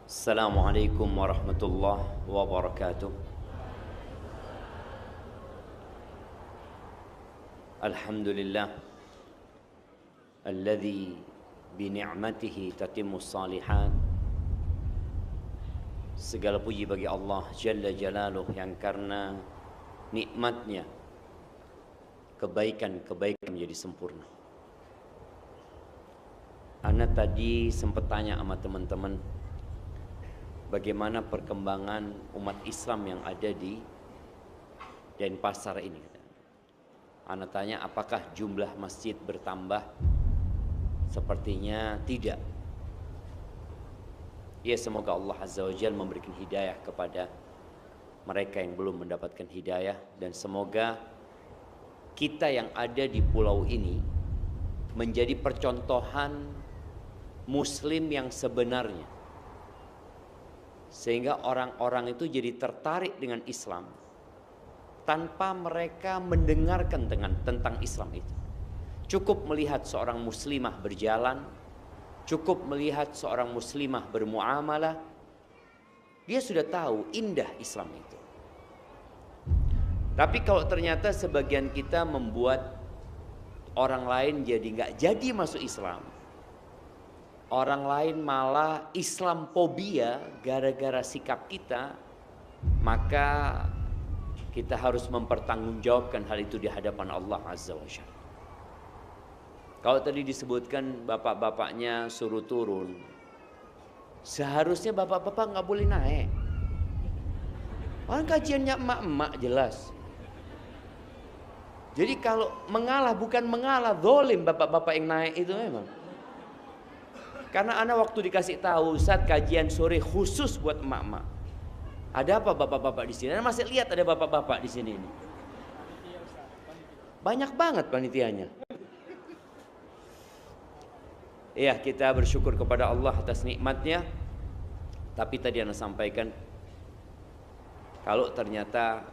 Assalamualaikum warahmatullahi wabarakatuh. Alhamdulillah alladzi bi ni'matihi tatimmus shalihat. Segala puji bagi Allah Jalla Jalaluh yang karena nikmatnya kebaikan-kebaikan menjadi sempurna. Ana tadi sempat tanya sama teman-teman bagaimana perkembangan umat Islam yang ada di Denpasar ini. Ana tanya apakah jumlah masjid bertambah? Sepertinya tidak. Ya, semoga Allah Azza wa Jalla memberikan hidayah kepada mereka yang belum mendapatkan hidayah, dan semoga kita yang ada di pulau ini menjadi percontohan muslim yang sebenarnya, sehingga orang-orang itu jadi tertarik dengan Islam tanpa mereka mendengarkan tentang Islam itu. Cukup melihat seorang muslimah berjalan, cukup melihat seorang muslimah bermuamalah, dia sudah tahu indah Islam itu. Tapi kalau ternyata sebagian kita membuat orang lain jadi nggak jadi masuk Islam, orang lain malah Islamfobia gara-gara sikap kita, maka kita harus mempertanggungjawabkan hal itu di hadapan Allah Azza wa Jalla. Kalau tadi disebutkan bapak-bapaknya suruh turun, seharusnya bapak-bapak nggak boleh naik. Orang kajiannya emak-emak jelas. Jadi kalau mengalah bukan mengalah, zalim bapak-bapak yang naik itu memang. Karena ana waktu dikasih tahu, Ustaz kajian sore khusus buat emak-emak. Ada apa bapak-bapak di sini? Ana masih lihat ada bapak-bapak di sini ini. Banyak banget panitianya. Ya, kita bersyukur kepada Allah atas nikmatnya. Tapi tadi ana sampaikan, kalau ternyata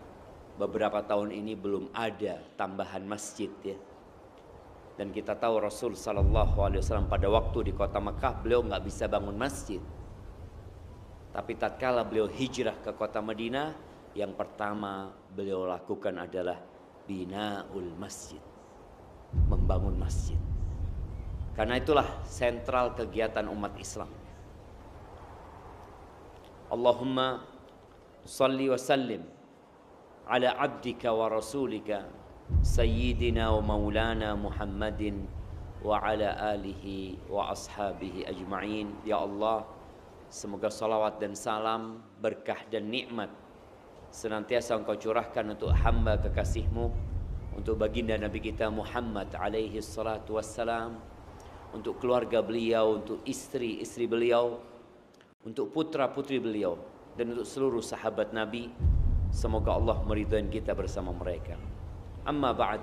beberapa tahun ini belum ada tambahan masjid ya. Dan kita tahu Rasul sallallahu alaihi wasallam pada waktu di kota Mekah beliau nggak bisa bangun masjid. Tapi tatkala beliau hijrah ke kota Madinah, yang pertama beliau lakukan adalah binaul masjid, membangun masjid. Karena itulah sentral kegiatan umat Islam. Allahumma salli wa sallim ala abdika wa rasulika Sayyidina wa maulana Muhammadin wa ala alihi wa ashabihi ajma'in. Ya Allah, semoga salawat dan salam, berkah dan nikmat senantiasa Engkau curahkan untuk hamba kekasih-Mu, untuk baginda Nabi kita Muhammad alaihi salatu wassalam, untuk keluarga beliau, untuk istri-istri beliau, untuk putra-putri beliau, dan untuk seluruh sahabat Nabi. Semoga Allah meridhai kita bersama mereka. Amma ba'd.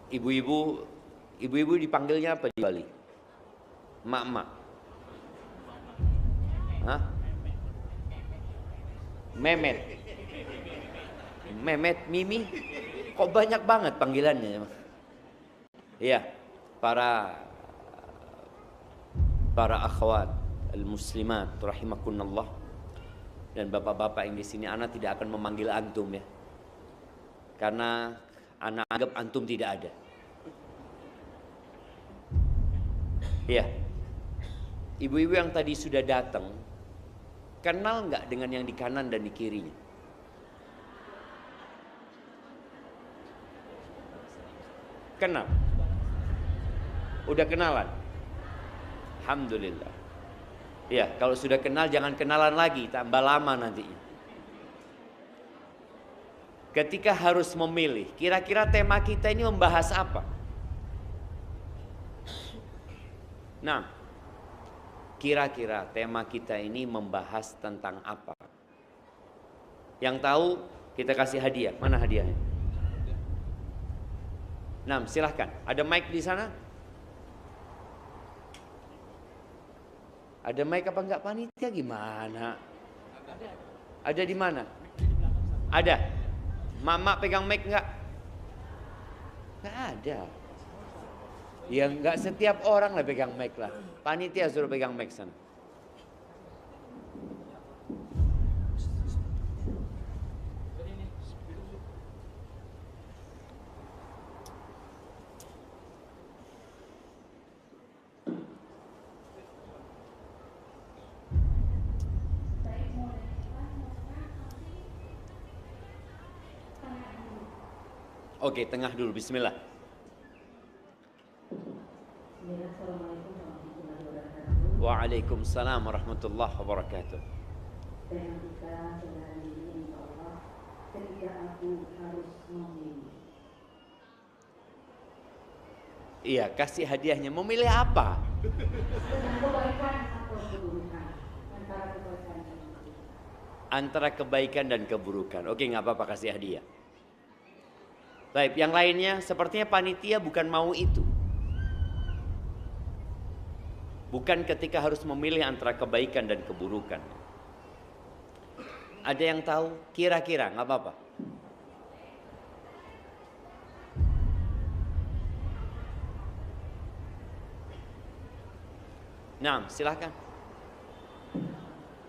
Ibu-ibu dipanggilnya apa di Bali? Mak-mak. Hah? Memet. Memet, Mimi. Kok banyak banget panggilannya? Iya, para akhwat al-muslimat rahimakunallah, dan bapak-bapak yang di sini, ana tidak akan memanggil antum ya. Karena ana anggap antum tidak ada. Iya. Ibu-ibu yang tadi sudah datang, kenal nggak dengan yang di kanan dan di kirinya? Kenal? Udah kenalan? Alhamdulillah. Ya, kalau sudah kenal jangan kenalan lagi, tambah lama nantinya. Ketika harus memilih, kira-kira tema kita ini membahas apa? Nah, kira-kira tema kita ini membahas tentang apa? Yang tahu kita kasih hadiah. Mana hadiahnya? Nah, silahkan. Ada mic di sana? Ada mic apa enggak panitia gimana? Ada di mana? Ada. Mama pegang mic enggak? Enggak ada. Ya nggak setiap orang lah pegang mic lah. Panitia suruh pegang mic sana. Oke, tengah dulu. Bismillah. Waalaikumsalam warahmatullahi wabarakatuh. Dengan kita saudara ini insya Allah ketika aku harus memilih. Iya, kasih hadiahnya. Memilih apa? Dengan kebaikan atau keburukan. Antara kebaikan dan keburukan. Antara kebaikan dan keburukan. Oke, nggak apa-apa, kasih hadiah. Baik, yang lainnya sepertinya panitia bukan mau itu. Bukan ketika harus memilih antara kebaikan dan keburukan. Ada yang tahu? Kira-kira, nggak apa-apa. Nah, silakan.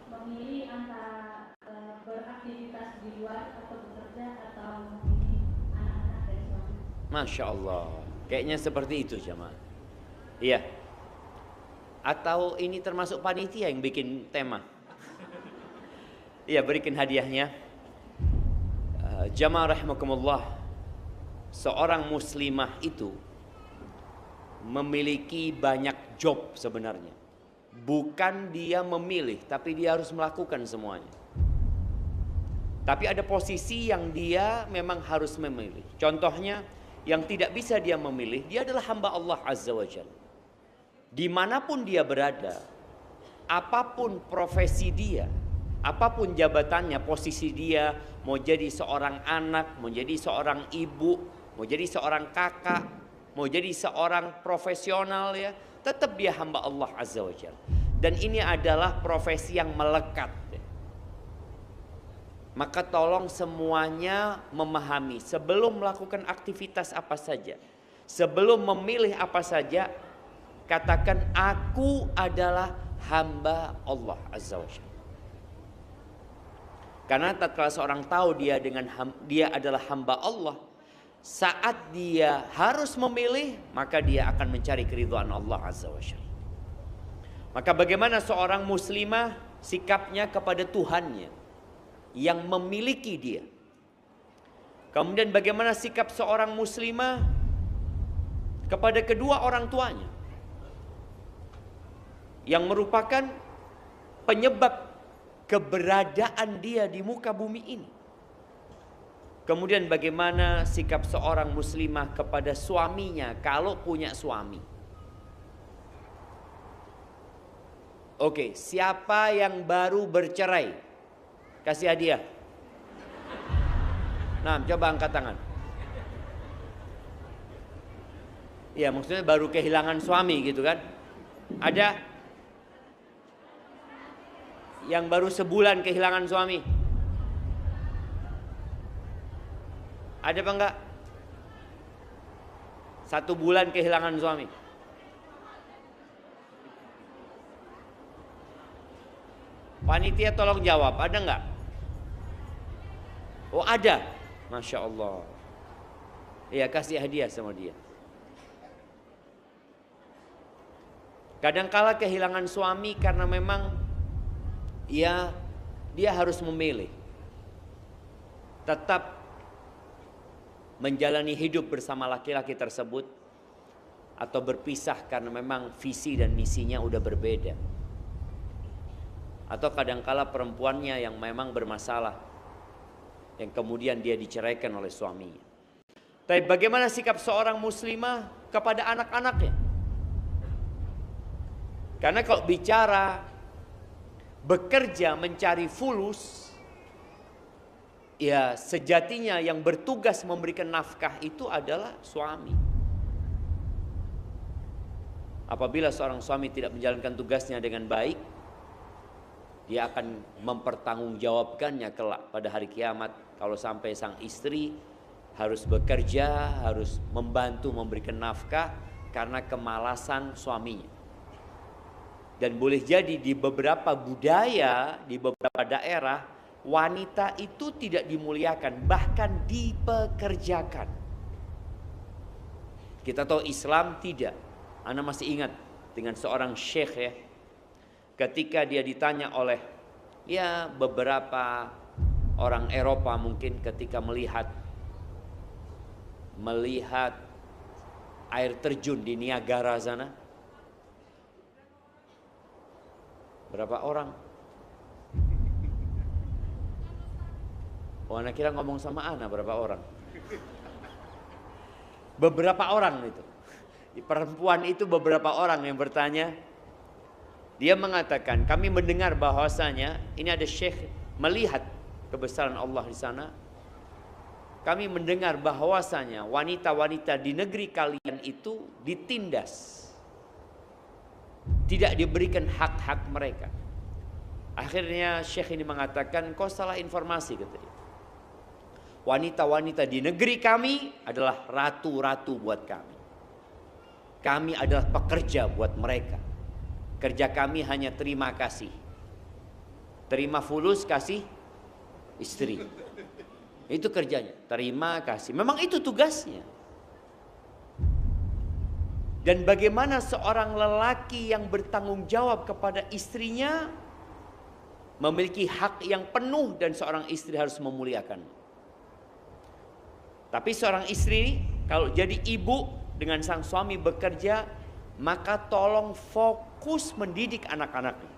Memilih antara beraktivitas di luar atau bekerja atau memilih anak-anak dan suami. Masya Allah. Kayaknya seperti itu jemaah. Iya. Atau ini termasuk panitia yang bikin tema? Iya, berikan hadiahnya. Jamaah rahimakumullah. Seorang muslimah itu memiliki banyak job sebenarnya. Bukan dia memilih, tapi dia harus melakukan semuanya. Tapi ada posisi yang dia memang harus memilih. Contohnya, yang tidak bisa dia memilih, dia adalah hamba Allah Azza wa Jalla. Dimanapun dia berada, apapun profesi dia, apapun jabatannya, posisi dia, mau jadi seorang anak, mau jadi seorang ibu, mau jadi seorang kakak, mau jadi seorang profesional ya, tetap dia hamba Allah Azza wa Jalla. Dan ini adalah profesi yang melekat. Maka tolong semuanya memahami sebelum melakukan aktivitas apa saja, sebelum memilih apa saja, katakan aku adalah hamba Allah Azza wa Jalla. Karena tatkala seorang tahu dia adalah hamba Allah, saat dia harus memilih, maka dia akan mencari keridhaan Allah Azza wa Jalla. Maka bagaimana seorang muslimah sikapnya kepada Tuhannya yang memiliki dia. Kemudian bagaimana sikap seorang muslimah kepada kedua orang tuanya, yang merupakan penyebab keberadaan dia di muka bumi ini. Kemudian bagaimana sikap seorang muslimah kepada suaminya kalau punya suami. Oke, siapa yang baru bercerai? Kasih hadiah. Nah, coba angkat tangan. Ya, maksudnya baru kehilangan suami gitu kan? Ada? Yang baru sebulan kehilangan suami? Ada apa enggak? 1 bulan kehilangan suami? Panitia tolong jawab, ada enggak? Oh ada, Masya Allah. Ya, kasih hadiah sama dia. Kadangkala kehilangan suami karena memang ya dia harus memilih tetap menjalani hidup bersama laki-laki tersebut atau berpisah karena memang visi dan misinya udah berbeda. Atau kadangkala perempuannya yang memang bermasalah, yang kemudian dia diceraikan oleh suaminya. Tapi bagaimana sikap seorang muslimah kepada anak-anaknya? Karena kalau bicara bekerja mencari fulus, ya sejatinya yang bertugas memberikan nafkah itu adalah suami. Apabila seorang suami tidak menjalankan tugasnya dengan baik, dia akan mempertanggungjawabkannya kelak pada hari kiamat. Kalau sampai sang istri harus bekerja, harus membantu memberikan nafkah karena kemalasan suaminya. Dan boleh jadi di beberapa budaya, di beberapa daerah, wanita itu tidak dimuliakan, bahkan dipekerjakan. Kita tahu Islam tidak. Ana masih ingat dengan seorang syekh ya, ketika dia ditanya oleh ya beberapa orang Eropa mungkin ketika melihat air terjun di Niagara sana. Berapa orang? Oh, anak kira ngomong sama Ana berapa orang? Beberapa orang itu. Perempuan itu beberapa orang yang bertanya. Dia mengatakan, kami mendengar bahwasanya ini ada syekh melihat kebesaran Allah di sana. Kami mendengar bahwasanya wanita-wanita di negeri kalian itu ditindas. Tidak diberikan hak-hak mereka. Akhirnya syekh ini mengatakan, kau salah informasi katanya. Wanita-wanita di negeri kami adalah ratu-ratu buat kami. Kami adalah pekerja buat mereka. Kerja kami hanya terima kasih. Terima fulus kasih istri. Itu kerjanya, terima kasih. Memang itu tugasnya. Dan bagaimana seorang lelaki yang bertanggung jawab kepada istrinya memiliki hak yang penuh dan seorang istri harus memuliakan. Tapi seorang istri kalau jadi ibu dengan sang suami bekerja, maka tolong fokus mendidik anak-anaknya.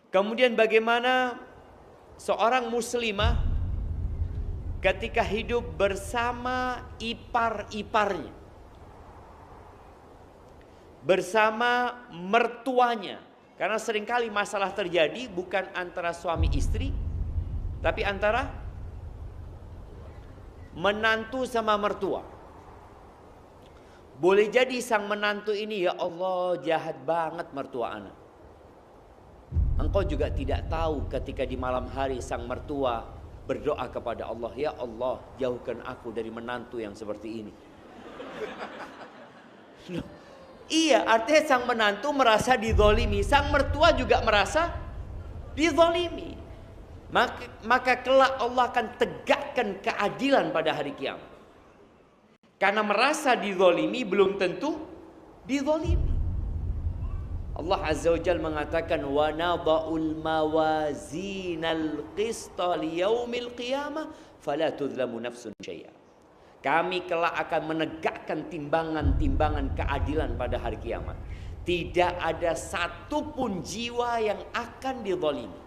Kemudian bagaimana seorang muslimah ketika hidup bersama ipar-iparnya, bersama mertuanya. Karena seringkali masalah terjadi bukan antara suami istri, tapi antara menantu sama mertua. Boleh jadi sang menantu ini, ya Allah jahat banget mertua anak. Engkau juga tidak tahu ketika di malam hari sang mertua berdoa kepada Allah, ya Allah jauhkan aku dari menantu yang seperti ini. Loh, iya, artinya sang menantu merasa dizolimi, sang mertua juga merasa dizolimi. Maka kelak Allah akan tegakkan keadilan pada hari kiamat. Karena merasa dizolimi belum tentu dizolimi. Allah Azza wa Jalla mengatakan wa nada'ul mawazinal qista liyaumil qiyamah fala tudlamu nafsun syai'a. Kami kelak akan menegakkan timbangan-timbangan keadilan pada hari kiamat. Tidak ada satupun jiwa yang akan dizalimi.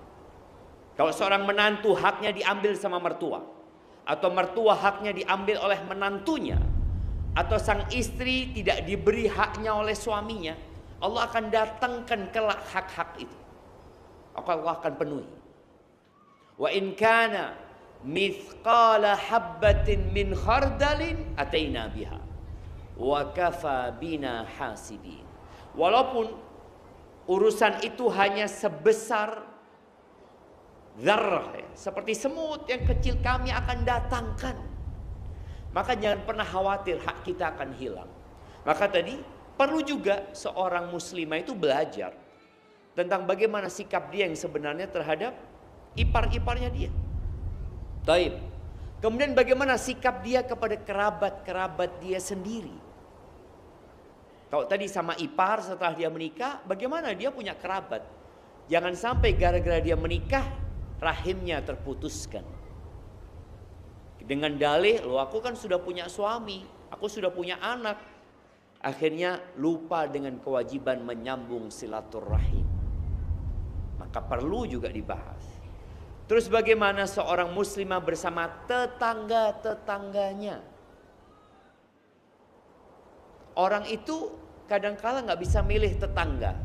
Kalau seorang menantu haknya diambil sama mertua, atau mertua haknya diambil oleh menantunya, atau sang istri tidak diberi haknya oleh suaminya, Allah akan datangkan kelak hak-hak itu. Allah akan penuhi. Wa in kana mithqala habbatin min khardalin ataina biha wa kafa bina hasibin. Walaupun urusan itu hanya sebesar zarrah, seperti semut yang kecil, kami akan datangkan. Maka jangan pernah khawatir hak kita akan hilang. Maka tadi perlu juga seorang muslimah itu belajar tentang bagaimana sikap dia yang sebenarnya terhadap ipar-iparnya dia. Taib. Kemudian bagaimana sikap dia kepada kerabat-kerabat dia sendiri. Kalau tadi sama ipar setelah dia menikah, bagaimana dia punya kerabat. Jangan sampai gara-gara dia menikah rahimnya terputuskan. Dengan dalih, loh aku kan sudah punya suami, aku sudah punya anak. Akhirnya lupa dengan kewajiban menyambung silaturahim. Maka perlu juga dibahas. Terus bagaimana seorang muslimah bersama tetangga-tetangganya. Orang itu kadang-kala gak bisa milih tetangga.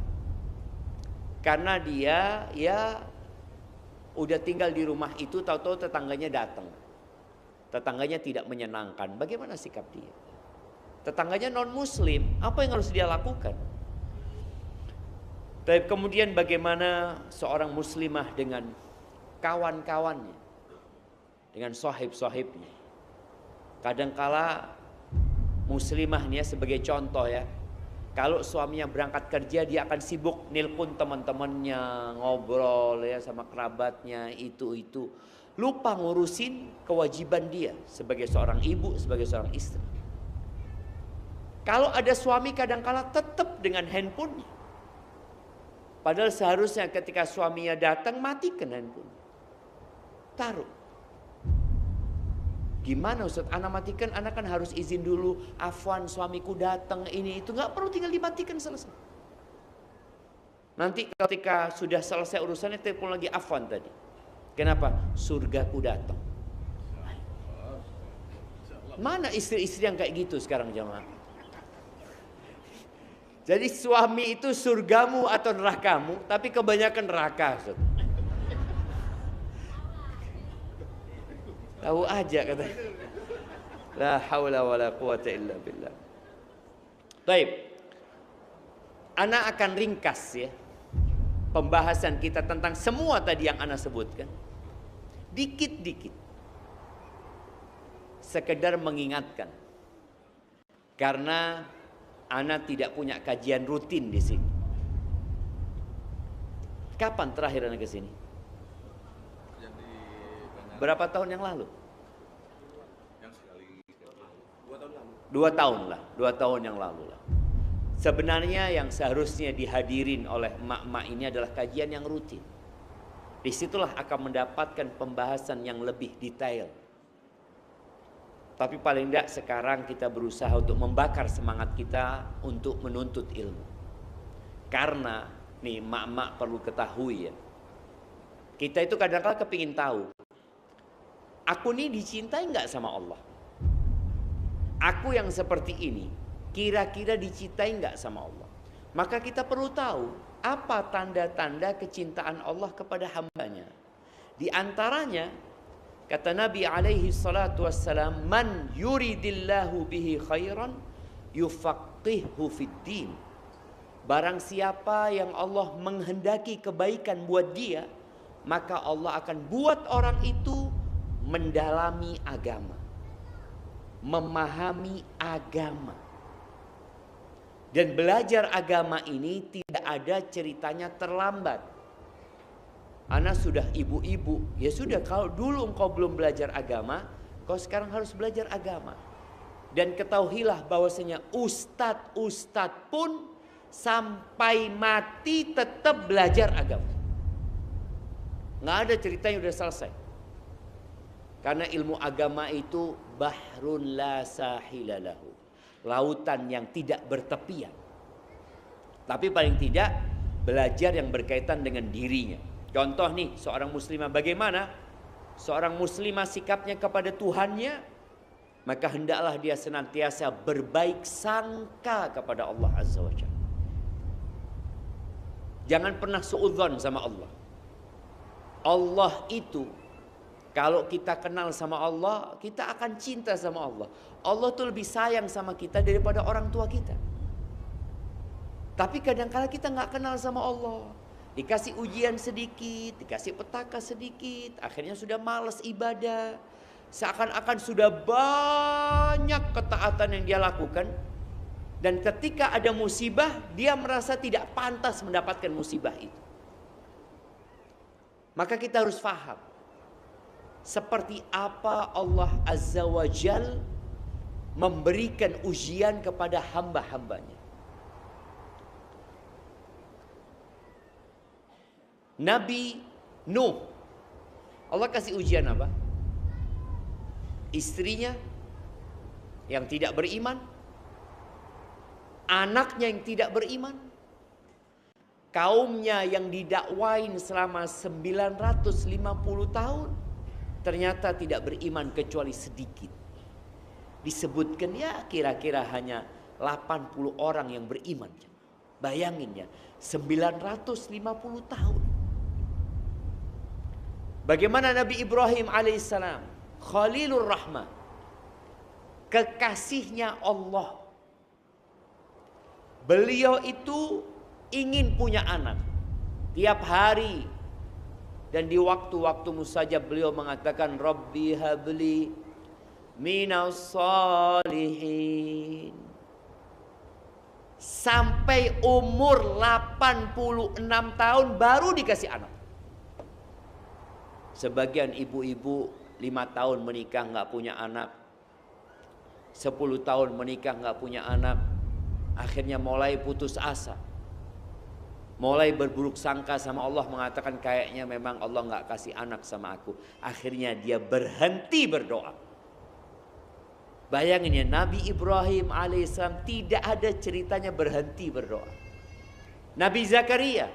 Karena dia ya udah tinggal di rumah itu, tahu-tahu tetangganya datang. Tetangganya tidak menyenangkan. Bagaimana sikap dia? Tetangganya non-muslim, apa yang harus dia lakukan? Tapi kemudian bagaimana seorang muslimah dengan kawan-kawannya, dengan sahib-sahibnya. Kadangkala muslimah nih ya, sebagai contoh ya. Kalau suaminya berangkat kerja, dia akan sibuk nelpon teman-temannya, ngobrol ya sama kerabatnya, itu. Lupa ngurusin kewajiban dia sebagai seorang ibu, sebagai seorang istri. Kalau ada suami kadang-kala tetap dengan handphonenya. Padahal seharusnya ketika suaminya datang, matikan handphone. Taruh. Gimana Ustaz? Anak matikan, anak kan harus izin dulu. Afwan, suamiku datang, ini itu. Gak perlu, tinggal dimatikan, selesai. Nanti ketika sudah selesai urusannya, telepon lagi, afwan tadi. Kenapa? Surgaku datang. Mana istri-istri yang kayak gitu sekarang jamaah? Jadi suami itu surgamu atau nerakamu, tapi kebanyakan neraka. Ustaz. Tahu aja kata. La haula wala quwata illa billah. Baik. Ana akan ringkas ya pembahasan kita tentang semua tadi yang ana sebutkan. Dikit-dikit. Sekedar mengingatkan. Karena ana tidak punya kajian rutin di sini. Kapan terakhir ana ke sini? Berapa tahun yang lalu? Yang sekali. 2 tahun lalu. 2 tahun lah, 2 tahun yang lalu lah. Sebenarnya yang seharusnya dihadirin oleh emak-emak ini adalah kajian yang rutin. Disitulah akan mendapatkan pembahasan yang lebih detail. Tapi paling tidak sekarang kita berusaha untuk membakar semangat kita untuk menuntut ilmu. Karena nih emak-emak perlu ketahui ya. Kita itu kadang-kadang kepingin tahu. Aku ini dicintai nggak sama Allah? Aku yang seperti ini, kira-kira dicintai nggak sama Allah? Maka kita perlu tahu apa tanda-tanda kecintaan Allah kepada hambanya. Di antaranya, kata Nabi alaihi salatu wassalam, man yuridillahu bihi khairan yufaqihhu fid din. Barang siapa yang Allah menghendaki kebaikan buat dia, maka Allah akan buat orang itu mendalami agama, memahami agama. Dan belajar agama ini tidak ada ceritanya terlambat. Ana sudah ibu-ibu, ya sudah, kalau dulu engkau belum belajar agama, kau sekarang harus belajar agama. Dan ketahuilah bahwasanya ustadz pun sampai mati tetap belajar agama. Nggak ada ceritanya udah selesai. Karena ilmu agama itu bahrun la sahilalahu, lautan yang tidak bertepian. Tapi paling tidak belajar yang berkaitan dengan dirinya. Contoh nih, seorang muslimah bagaimana? Seorang muslimah sikapnya kepada Tuhannya, maka hendaklah dia senantiasa berbaik sangka kepada Allah Azza wa Jalla. Jangan pernah suudzon sama Allah. Allah itu, kalau kita kenal sama Allah, kita akan cinta sama Allah. Allah tuh lebih sayang sama kita daripada orang tua kita. Tapi kadang-kala kita nggak kenal sama Allah. Dikasih ujian sedikit, dikasih petaka sedikit, akhirnya sudah malas ibadah. Seakan-akan sudah banyak ketaatan yang dia lakukan. Dan ketika ada musibah, dia merasa tidak pantas mendapatkan musibah itu. Maka kita harus paham seperti apa Allah Azza wa Jal memberikan ujian kepada hamba-hambanya. Nabi Nuh, Allah kasih ujian apa? Istrinya yang tidak beriman, anaknya yang tidak beriman, kaumnya yang didakwain selama 950 tahun, ternyata tidak beriman kecuali sedikit. Disebutkan ya kira-kira hanya 80 orang yang beriman. Bayangin ya, 950 tahun. Bagaimana Nabi Ibrahim alaihissalam, Khalilur Rahman, kekasihnya Allah. Beliau itu ingin punya anak. Tiap hari dan di waktu-waktu mustajab beliau mengatakan, Rabbi habli minas salihin. Sampai umur 86 tahun baru dikasih anak. Sebagian ibu-ibu 5 tahun menikah nggak punya anak, 10 tahun menikah nggak punya anak, akhirnya mulai putus asa, mulai berburuk sangka sama Allah, mengatakan kayaknya memang Allah nggak kasih anak sama aku. Akhirnya dia berhenti berdoa. Bayangin ya, Nabi Ibrahim alaihissalam tidak ada ceritanya berhenti berdoa. Nabi Zakaria,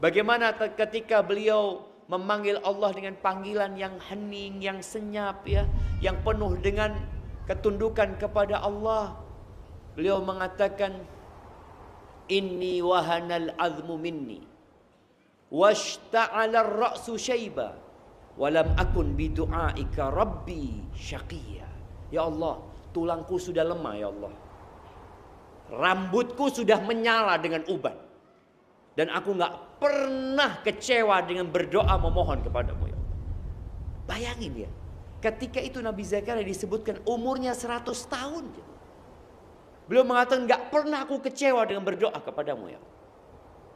bagaimana ketika beliau memanggil Allah dengan panggilan yang hening, yang senyap ya, yang penuh dengan ketundukan kepada Allah. Beliau mengatakan, inni wahanal azmu minni washta'ala ar-ra'su syaiba walam akun bidu'aika rabbi syaqiyya. Ya Allah, tulangku sudah lemah ya Allah, rambutku sudah menyala dengan uban, dan aku gak pernah kecewa dengan berdoa memohon kepadamu ya Allah. Bayangin ya, ketika itu Nabi Zakaria disebutkan umurnya 100 tahun. Beliau mengatakan gak pernah aku kecewa dengan berdoa kepadamu ya Allah.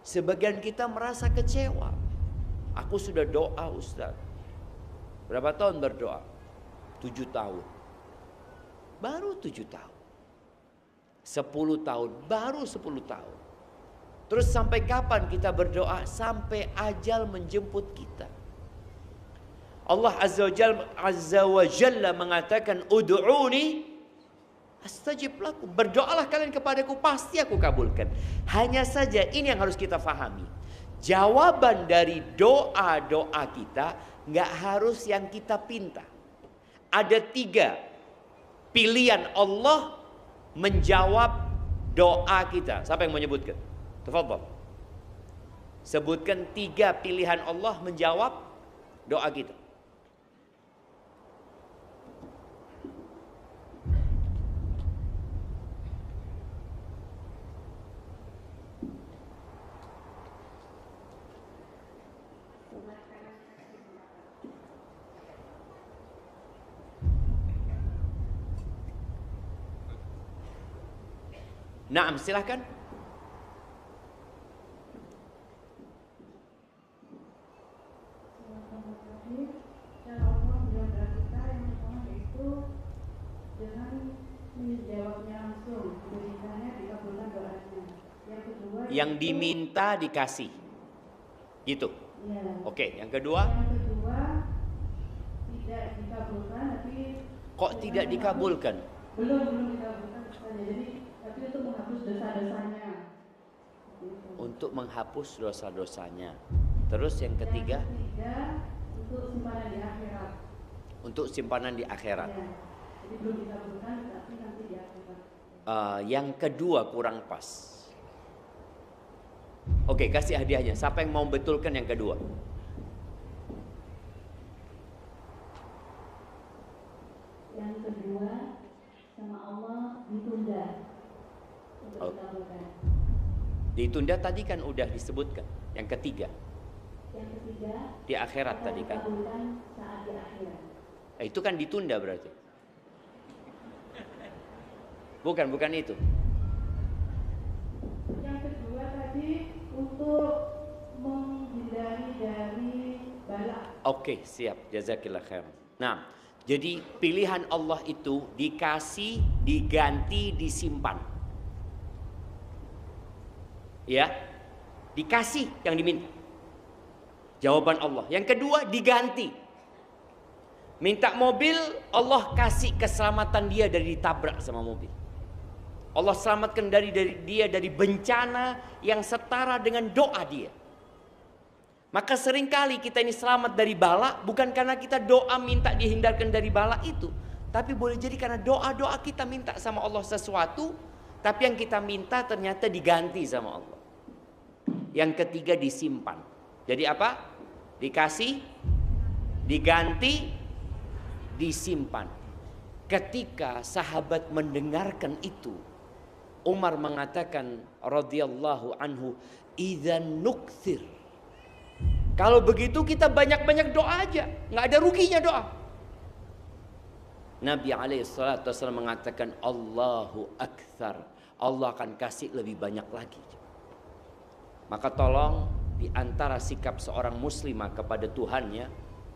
Sebagian kita merasa kecewa. Aku sudah doa Ustaz. Berapa tahun berdoa? 7 tahun. Baru 7 tahun. 10 tahun. Baru 10 tahun. Terus sampai kapan kita berdoa? Sampai ajal menjemput kita. Allah Azza wa Jalla mengatakan, ud'uni astajib lakum. Berdoalah kalian kepadaku, pasti aku kabulkan. Hanya saja ini yang harus kita fahami. Jawaban dari doa-doa kita nggak harus yang kita pinta. Ada 3 pilihan Allah menjawab doa kita. Siapa yang menyebutkan? Tafadhal. Sebutkan 3 pilihan Allah menjawab doa kita. Naam, silahkan. Yang diminta dikasih, gitu. Ya. Oke, yang kedua. Yang kedua tidak dikabulkan, tapi kok tidak dikabulkan? Belum dikabulkan. Jadi tapi untuk menghapus dosa-dosanya. Untuk menghapus dosa-dosanya. Terus yang ketiga? Yang ketiga untuk simpanan di akhirat. Untuk simpanan di akhirat. Ya. Jadi belum dikabulkan, tapi nanti di akhirat. Yang kedua kurang pas. Oke, kasih hadiahnya. Siapa yang mau betulkan yang kedua? Yang kedua sama Allah ditunda untuk dikabulkan. Ditunda tadi kan udah disebutkan. Yang ketiga? Yang ketiga di akhirat tadi kan. Dikabulkan saat di akhirat. Itu kan ditunda berarti. Bukan itu. Yang kedua tadi untuk menghindari dari bala. Oke, siap. Jazakillah khair. Nah, jadi pilihan Allah itu dikasih, diganti, disimpan. Ya, dikasih yang diminta. Jawaban Allah. Yang kedua diganti. Minta mobil, Allah kasih keselamatan dia dari ditabrak sama mobil. Allah selamatkan dia dari bencana yang setara dengan doa dia. Maka seringkali kita ini selamat dari bala bukan karena kita doa minta dihindarkan dari bala itu, tapi boleh jadi karena doa-doa kita minta sama Allah sesuatu, tapi yang kita minta ternyata diganti sama Allah. Yang ketiga disimpan. Jadi apa? Dikasih, diganti, disimpan. Ketika sahabat mendengarkan itu, Umar mengatakan radhiyallahu anhu, idzan nukthir. Kalau begitu kita banyak-banyak doa aja, nggak ada ruginya doa. Nabi SAW mengatakan Allahu Akbar, Allah akan kasih lebih banyak lagi. Maka tolong, di antara sikap seorang muslimah kepada Tuhannya,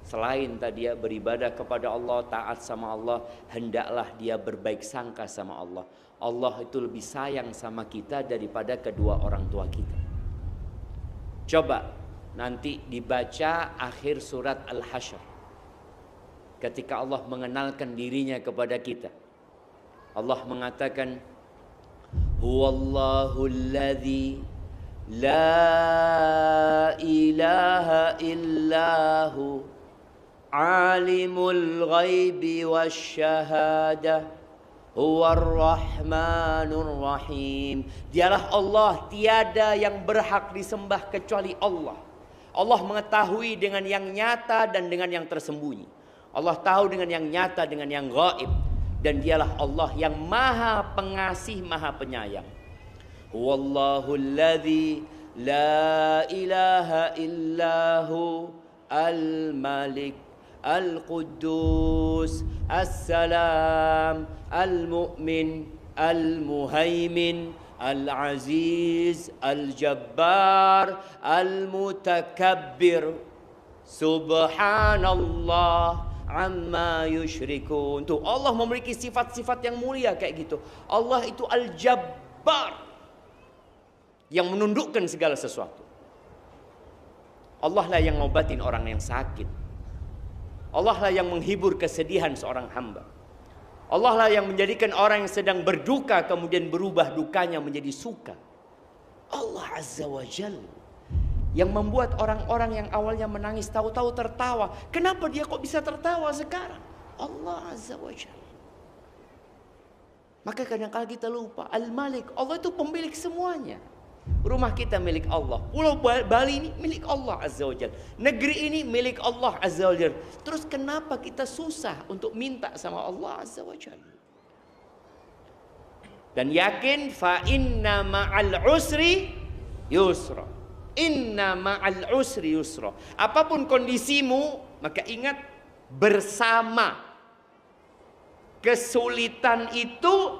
selain tadi dia beribadah kepada Allah, taat sama Allah, hendaklah dia berbaik sangka sama Allah. Allah itu lebih sayang sama kita daripada kedua orang tua kita. Coba nanti dibaca akhir surat Al-Hasyr, ketika Allah mengenalkan dirinya kepada kita. Allah mengatakan, Huwallahu alladzi la ilaha illahu alimul ghaibi wasyahadah huwar rahmanur rahim. Dialah Allah, tiada yang berhak disembah kecuali Allah. Allah mengetahui dengan yang nyata dan dengan yang tersembunyi. Allah tahu dengan yang nyata, dengan yang gaib. Dan dialah Allah yang maha pengasih, maha penyayang. Wallahu alladzi la ilaha illahu al-malik al-quddus as-salam al-mu'min al-muhaimin al-aziz al-jabbar al-mutakabbir subhanallah amma yusyrikun. Tuh, Allah memiliki sifat-sifat yang mulia kayak gitu. Allah itu al-jabbar, yang menundukkan segala sesuatu. Allah lah yang ngobatin orang yang sakit. Allah lah yang menghibur kesedihan seorang hamba. Allah lah yang menjadikan orang yang sedang berduka kemudian berubah dukanya menjadi suka. Allah Azza wa Jalla yang membuat orang-orang yang awalnya menangis tahu-tahu tertawa. Kenapa dia kok bisa tertawa sekarang? Allah Azza wa Jalla. Maka kadang-kadang kita lupa, Al-Malik, Allah itu pemilik semuanya. Rumah kita milik Allah, Pulau Bali ini milik Allah Azza wa Jalla, negeri ini milik Allah Azza wa Jalla. Terus kenapa kita susah untuk minta sama Allah Azza wa Jalla? Dan yakin, fa inna ma'al usri yusra. Inna ma'al usri yusra. Apapun kondisimu, maka ingat, bersama kesulitan itu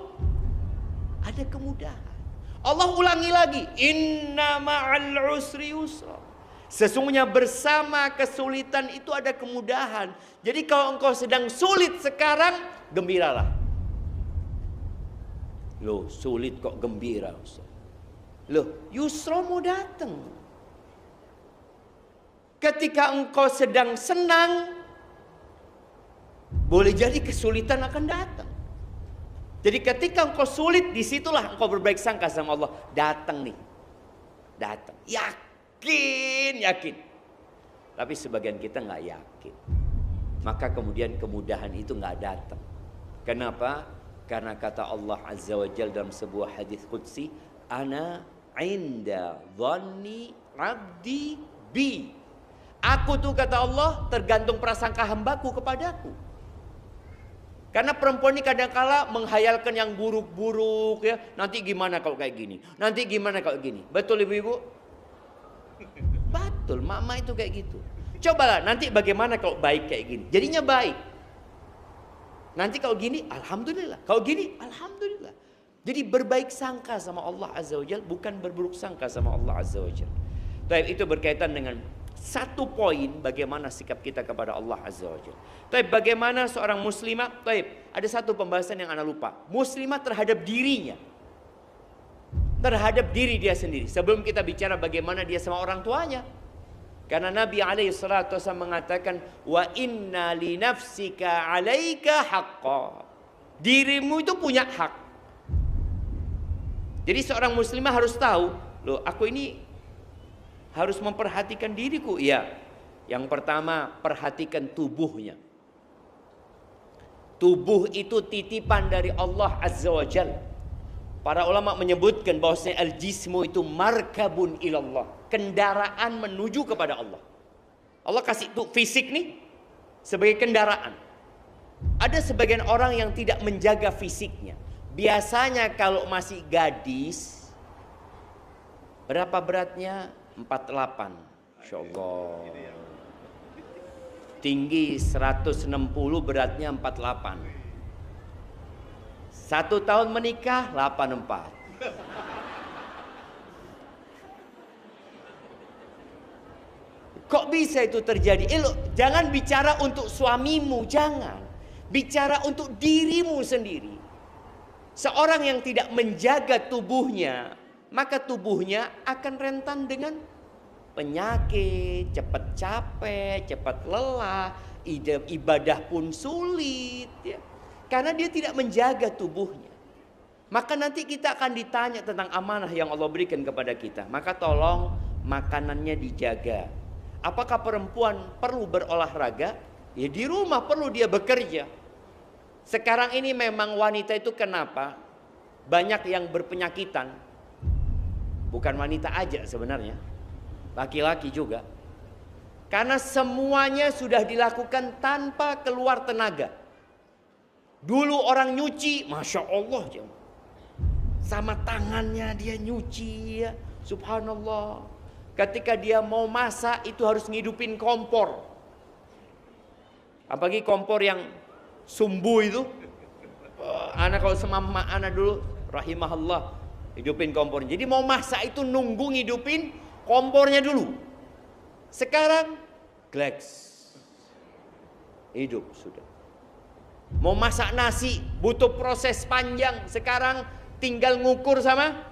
ada kemudahan. Allah ulangi lagi, inna ma'al usri yusra. Sesungguhnya bersama kesulitan itu ada kemudahan. Jadi kalau engkau sedang sulit sekarang, gembiralah. Loh, sulit kok gembira, Ustaz? Loh, yusra mau datang. Ketika engkau sedang senang, boleh jadi kesulitan akan datang. Jadi ketika engkau sulit, disitulah engkau berbaik sangka sama Allah. Datang nih, datang. Yakin. Tapi sebagian kita nggak yakin. Maka kemudian kemudahan itu nggak datang. Kenapa? Karena kata Allah Azza wa Jalla dalam sebuah hadis qudsi, Ana inda dhanni abdi bi. Aku tuh, kata Allah, tergantung prasangka hambaku kepadaku. Karena perempuan ini kadang-kala menghayalkan yang buruk-buruk ya. Nanti gimana kalau kayak gini? Nanti gimana kalau gini? Betul ibu-ibu? Betul, mama itu kayak gitu. Cobalah nanti bagaimana kalau baik kayak gini? Jadinya baik. Nanti kalau gini, alhamdulillah. Kalau gini, alhamdulillah. Jadi berbaik sangka sama Allah Azza wa Jalla, bukan berburuk sangka sama Allah Azza wa Jalla. Baik, itu berkaitan dengan satu poin bagaimana sikap kita kepada Allah Azza wa Jalla. Tapi bagaimana seorang muslimah? Ada satu pembahasan yang Anda lupa. Muslimah terhadap dirinya, terhadap diri dia sendiri. Sebelum kita bicara bagaimana dia sama orang tuanya. Karena Nabi SAW mengatakan, wa inna li nafsika alaika haqqa. Dirimu itu punya hak. Jadi seorang muslimah harus tahu, loh, aku ini harus memperhatikan diriku. Iya. Yang pertama, perhatikan tubuhnya. Tubuh itu titipan dari Allah Azza wa Jalla. Para ulama menyebutkan bahwasanya al-jismu itu markabun ilallah, kendaraan menuju kepada Allah. Allah kasih tuh fisik nih sebagai kendaraan. Ada sebagian orang yang tidak menjaga fisiknya. Biasanya kalau masih gadis, berapa beratnya? 48. Insyaallah. Tinggi 160, beratnya 48. 1 tahun menikah 84. Kok bisa itu terjadi? Jangan bicara untuk suamimu, jangan. Bicara untuk dirimu sendiri. Seorang yang tidak menjaga tubuhnya, maka tubuhnya akan rentan dengan penyakit, cepat capek, cepat lelah, ibadah pun sulit ya. Karena dia tidak menjaga tubuhnya. Maka nanti kita akan ditanya tentang amanah yang Allah berikan kepada kita. Maka tolong makanannya dijaga. Apakah perempuan perlu berolahraga? Ya di rumah perlu dia bekerja. Sekarang ini memang wanita itu kenapa banyak yang berpenyakitan? Bukan wanita aja sebenarnya, laki-laki juga. Karena semuanya sudah dilakukan tanpa keluar tenaga. Dulu orang nyuci, Masya Allah, sama tangannya dia nyuci ya, subhanallah. Ketika dia mau masak itu harus ngidupin kompor. Apalagi kompor yang sumbu itu. Anak kalau sama emak anak dulu, rahimahullah, hidupin kompornya. Jadi mau masak itu nunggu ngidupin kompornya dulu. Sekarang gleks, hidup sudah. Mau masak nasi butuh proses panjang. Sekarang tinggal ngukur sama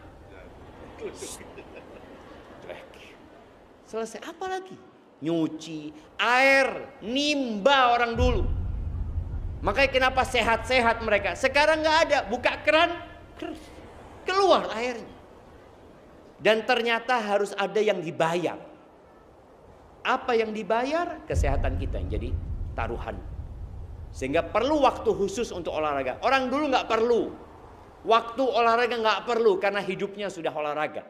selesai. Apa lagi? Nyuci, air, nimba orang dulu. Makanya kenapa sehat-sehat mereka. Sekarang nggak ada, buka keran, keluar airnya. Dan ternyata harus ada yang dibayar. Apa yang dibayar? Kesehatan kita yang jadi taruhan. Sehingga perlu waktu khusus untuk olahraga. Orang dulu nggak perlu. Waktu olahraga nggak perlu karena hidupnya sudah olahraga.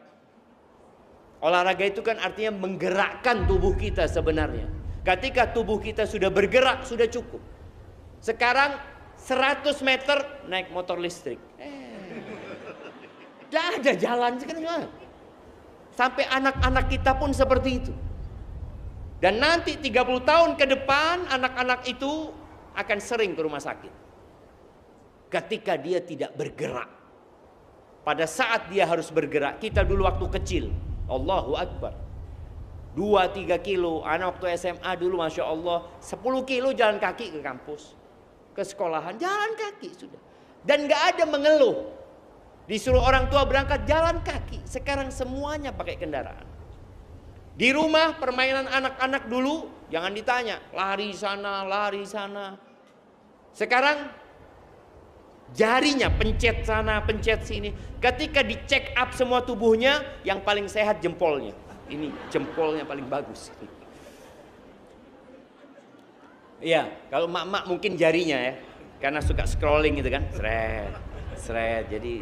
Olahraga itu kan artinya menggerakkan tubuh kita sebenarnya. Ketika tubuh kita sudah bergerak, sudah cukup. Sekarang 100 meter naik motor listrik. Tidak ada jalan sekarang. Sampai anak-anak kita pun seperti itu. Dan nanti 30 tahun ke depan anak-anak itu akan sering ke rumah sakit. Ketika dia tidak bergerak. Pada saat dia harus bergerak. Kita dulu waktu kecil, Allahu Akbar, 2-3 kilo. Anak waktu SMA dulu Masya Allah 10 kilo jalan kaki ke kampus, ke sekolahan, jalan kaki sudah. Dan gak ada mengeluh. Disuruh orang tua berangkat jalan kaki. Sekarang semuanya pakai kendaraan. Di rumah permainan anak-anak dulu jangan ditanya, lari sana, lari sana. Sekarang jarinya pencet sana, pencet sini. Ketika di check up semua tubuhnya, yang paling sehat jempolnya. Ini jempolnya paling bagus. Iya, kalau mak-mak mungkin jarinya ya, karena suka scrolling gitu kan, seret, seret. Jadi,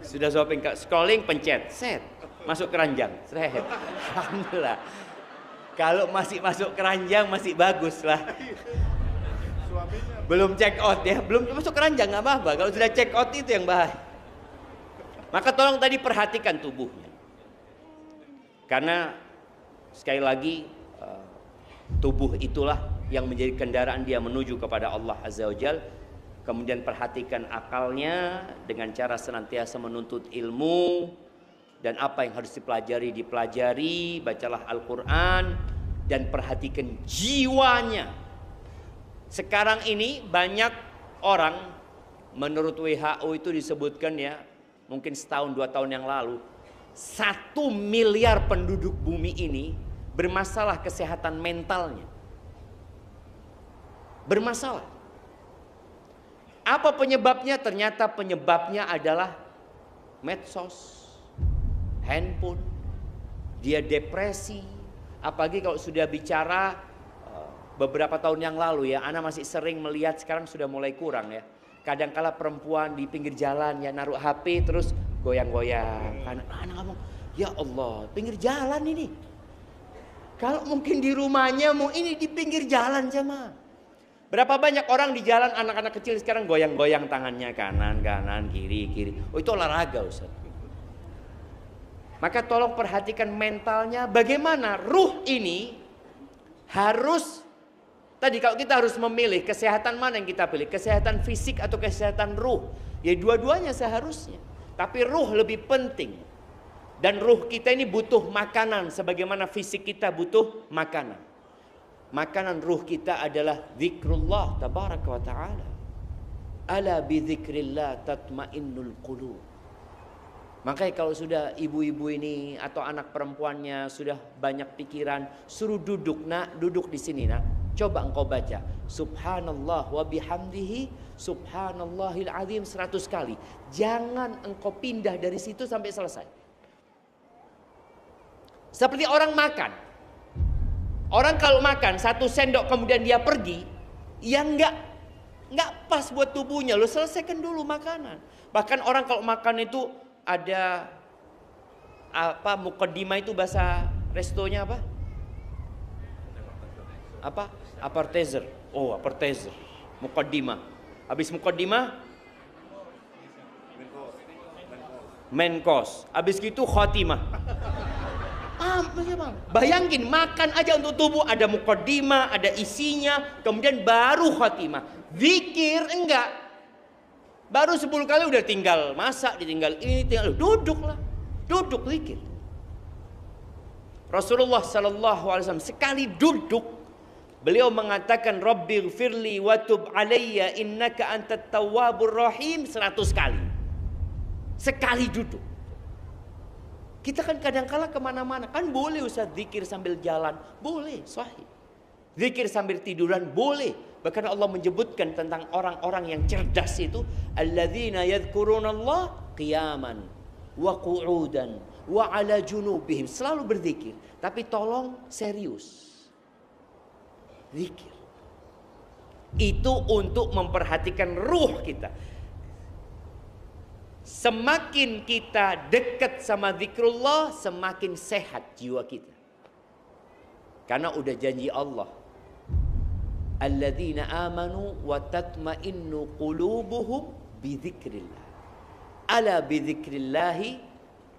sudah shopping, scrolling, pencet, set, masuk keranjang, seret. Alhamdulillah. Kalau masih masuk keranjang masih bagus lah. Belum check out ya, belum masuk keranjang nggak apa-apa. Kalau sudah check out itu yang bahaya. Maka tolong tadi perhatikan tubuhnya. Karena sekali lagi tubuh itulah yang menjadi kendaraan dia menuju kepada Allah Azza wa Jalla. Kemudian perhatikan akalnya dengan cara senantiasa menuntut ilmu. Dan apa yang harus dipelajari, bacalah Al-Quran. Dan perhatikan jiwanya. Sekarang ini banyak orang, menurut WHO itu disebutkan ya, mungkin setahun 2 tahun yang lalu, 1 miliar penduduk bumi ini bermasalah kesehatan mentalnya. Bermasalah. Apa penyebabnya? Ternyata penyebabnya adalah medsos, handphone, dia depresi. Apalagi kalau sudah bicara beberapa tahun yang lalu ya, Ana masih sering melihat, sekarang sudah mulai kurang ya. Kadangkala perempuan di pinggir jalan ya naruh HP terus goyang-goyang. Anak ngomong, ya Allah, pinggir jalan ini. Kalau mungkin di rumahnya mau ini di pinggir jalan jemaah. Berapa banyak orang di jalan anak-anak kecil sekarang goyang-goyang tangannya kanan, kiri. Oh itu olahraga Ustaz. Maka tolong perhatikan mentalnya, bagaimana ruh ini harus Tadi kalau kita harus memilih kesehatan mana yang kita pilih, kesehatan fisik atau kesehatan ruh, ya dua-duanya seharusnya. Tapi ruh lebih penting. Dan ruh kita ini butuh makanan sebagaimana fisik kita butuh makanan. Makanan ruh kita adalah zikrullah tabaraka wa ta'ala. Ala bi dzikrillah tatmainnul qulub. Makanya kalau sudah ibu-ibu ini atau anak perempuannya sudah banyak pikiran, suruh duduk, nak, duduk di sini, nak. Coba engkau baca subhanallah wa bihamdihi subhanallahil azim 100 kali. Jangan engkau pindah dari situ sampai selesai. Seperti orang makan. Orang kalau makan 1 sendok kemudian dia pergi, ya enggak pas buat tubuhnya. Lo selesaikan dulu makanan. Bahkan orang kalau makan itu ada apa, mukaddimah itu bahasa restonya apa? Apa? Appetizer. Oh, appetizer. Mukaddimah. Habis mukaddimah main course. Habis gitu khatimah. Bayangin makan aja untuk tubuh, ada mukaddimah, ada isinya, kemudian baru khatimah. Zikir enggak. Baru 10 kali udah tinggal masak, ditinggal ini, tinggal duduklah. Duduk zikir. Rasulullah sallallahu alaihi wasallam sekali duduk beliau mengatakan Rabbighfirli wa tub alayya innaka antat tawwabur rahim 100 kali. Sekali duduk. Kita kan kadang-kala kemana-mana. Kan boleh Ustaz zikir sambil jalan. Boleh, sahih. Zikir sambil tiduran boleh. Bahkan Allah menyebutkan tentang orang-orang yang cerdas itu. Alladzina yadhkurunallah qiyaman wa qu'udan wa ala junubihim. Selalu berzikir. Tapi tolong serius. Zikir. Itu untuk memperhatikan ruh kita. Semakin kita dekat sama zikrullah, semakin sehat jiwa kita. Karena udah janji Allah. Alladzina amanu wa tatma'innu qulubuhum bi dzikrillah. Ala bi dzikrillahi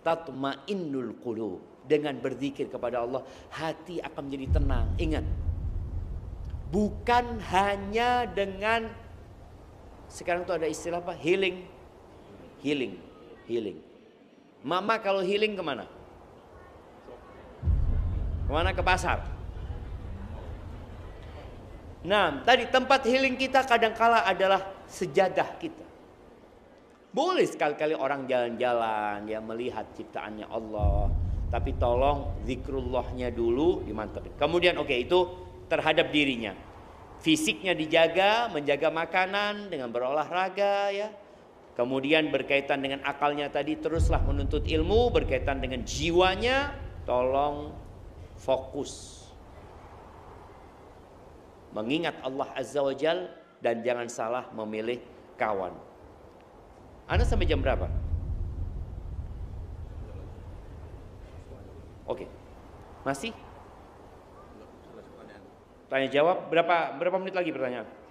tatma'innul qulub. Dengan berzikir kepada Allah, hati akan menjadi tenang. Ingat, bukan hanya dengan sekarang tuh ada istilah apa? Healing. Mama kalau healing kemana? Kemana? Ke pasar. Nah, tadi tempat healing kita kadangkala adalah sejadah kita. Boleh sekali-kali orang jalan-jalan, ya melihat ciptaannya Allah. Tapi tolong zikrullahnya dulu dimantapin. Kemudian itu terhadap dirinya. Fisiknya dijaga, menjaga makanan dengan berolahraga, ya. Kemudian berkaitan dengan akalnya tadi teruslah menuntut ilmu, berkaitan dengan jiwanya tolong fokus. Mengingat Allah Azza wa Jal dan jangan salah memilih kawan. Anda sampai jam berapa? Oke. Masih? Tanya jawab berapa menit lagi pertanyaan?